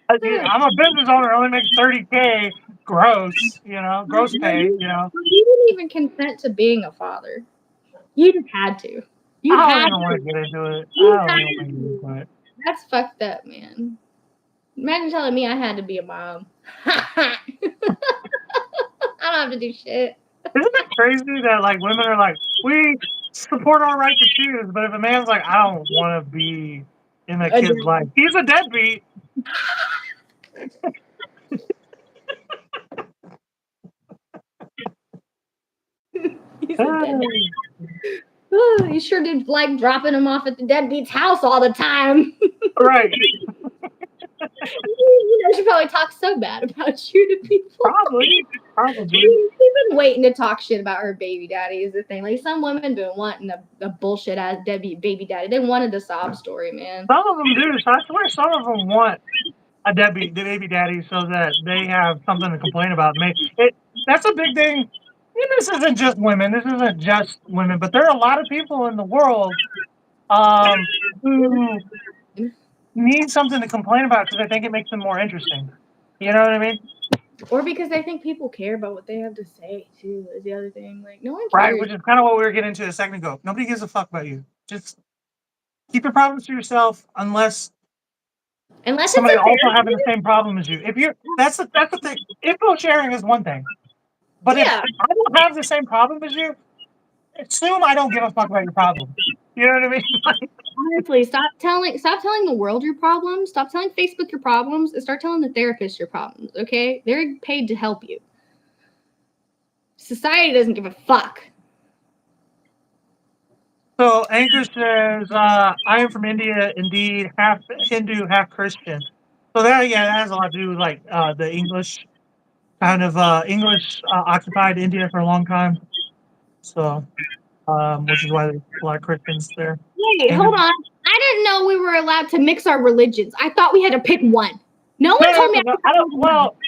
I'm a business owner. I only make 30K gross. Gross pay. You didn't even consent to being a father. You just had to. You I don't had even to. want to get into it. You I don't had even want to get into it. That's fucked up, man. Imagine telling me I had to be a mom. I don't have to do shit. Isn't it crazy that like women are like, we support our right to choose, but if a man's like, I don't want to be in a kid's life, he's a deadbeat. He's a deadbeat. You sure did like dropping him off at the deadbeat's house all the time. Right. She probably talks so bad about you to people. Probably. She's been waiting to talk shit about her baby daddy is the thing. Like some women been wanting a bullshit ass deadbeat baby daddy. They wanted the sob story, man. Some of them do. So I swear some of them want a deadbeat baby daddy so that they have something to complain about. That's a big thing. And this isn't just women. This isn't just women, but there are a lot of people in the world who need something to complain about because they think it makes them more interesting. You know what I mean? Or because they think people care about what they have to say too. Is the other thing. Like no one cares. Right, which is kind of what we were getting into a second ago. Nobody gives a fuck about you. Just keep your problems to yourself, unless somebody also having the same problem as you. That's the thing. Info sharing is one thing, but if I don't have the same problem as you, assume I don't give a fuck about your problem. You know what I mean? Honestly, stop telling the world your problems. Stop telling Facebook your problems, and start telling the therapist your problems. Okay, they're paid to help you. Society doesn't give a fuck. So Anchor says, I am from India, indeed, half Hindu, half Christian. So that has a lot to do with like the English kind of English occupied India for a long time. So which is why there's a lot of Christians there. Wait, hold on. I didn't know we were allowed to mix our religions. I thought we had to pick one. No one told me.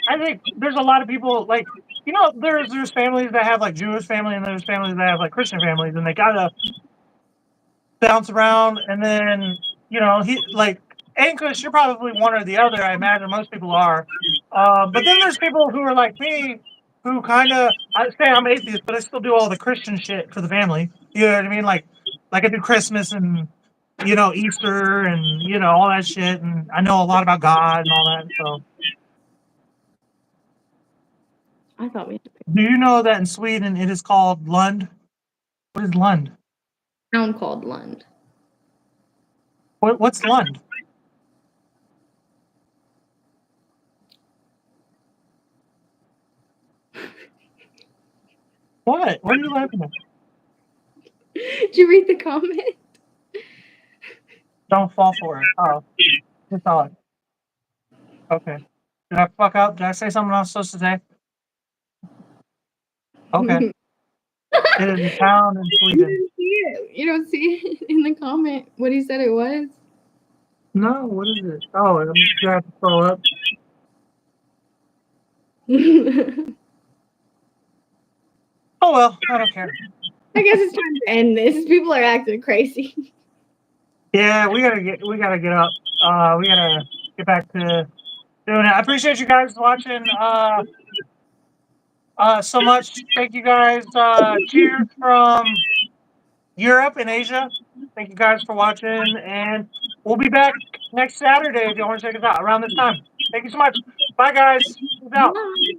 I think there's a lot of people like there's families that have like Jewish family and there's families that have like Christian families and they gotta bounce around and then English, you're probably one or the other. I imagine most people are, but then there's people who are like me who kind of I say I'm atheist, but I still do all the Christian shit for the family. You know what I mean? Like I do Christmas and Easter and all that shit, and I know a lot about God and all that. So, I thought we had to pick. Do you know that in Sweden it is called Lund? What is Lund? A town called Lund. What's Lund? What? What are you laughing at? Did you read the comment? Don't fall for it. Oh, just saw it. Okay. Did I fuck up? Did I say something I was supposed to say? Okay. It is a town in Sweden. You don't see it in the comment what he said it was? No, what is it? Oh, I'm just gonna have to throw up. Oh well, I don't care. I guess it's time to end this. People are acting crazy. Yeah, we gotta get up. We gotta get back to doing it. I appreciate you guys watching so much. Thank you guys. Cheers from Europe and Asia. Thank you guys for watching, and we'll be back next Saturday if you want to check us out around this time. Thank you so much. Bye guys. Peace out. Bye.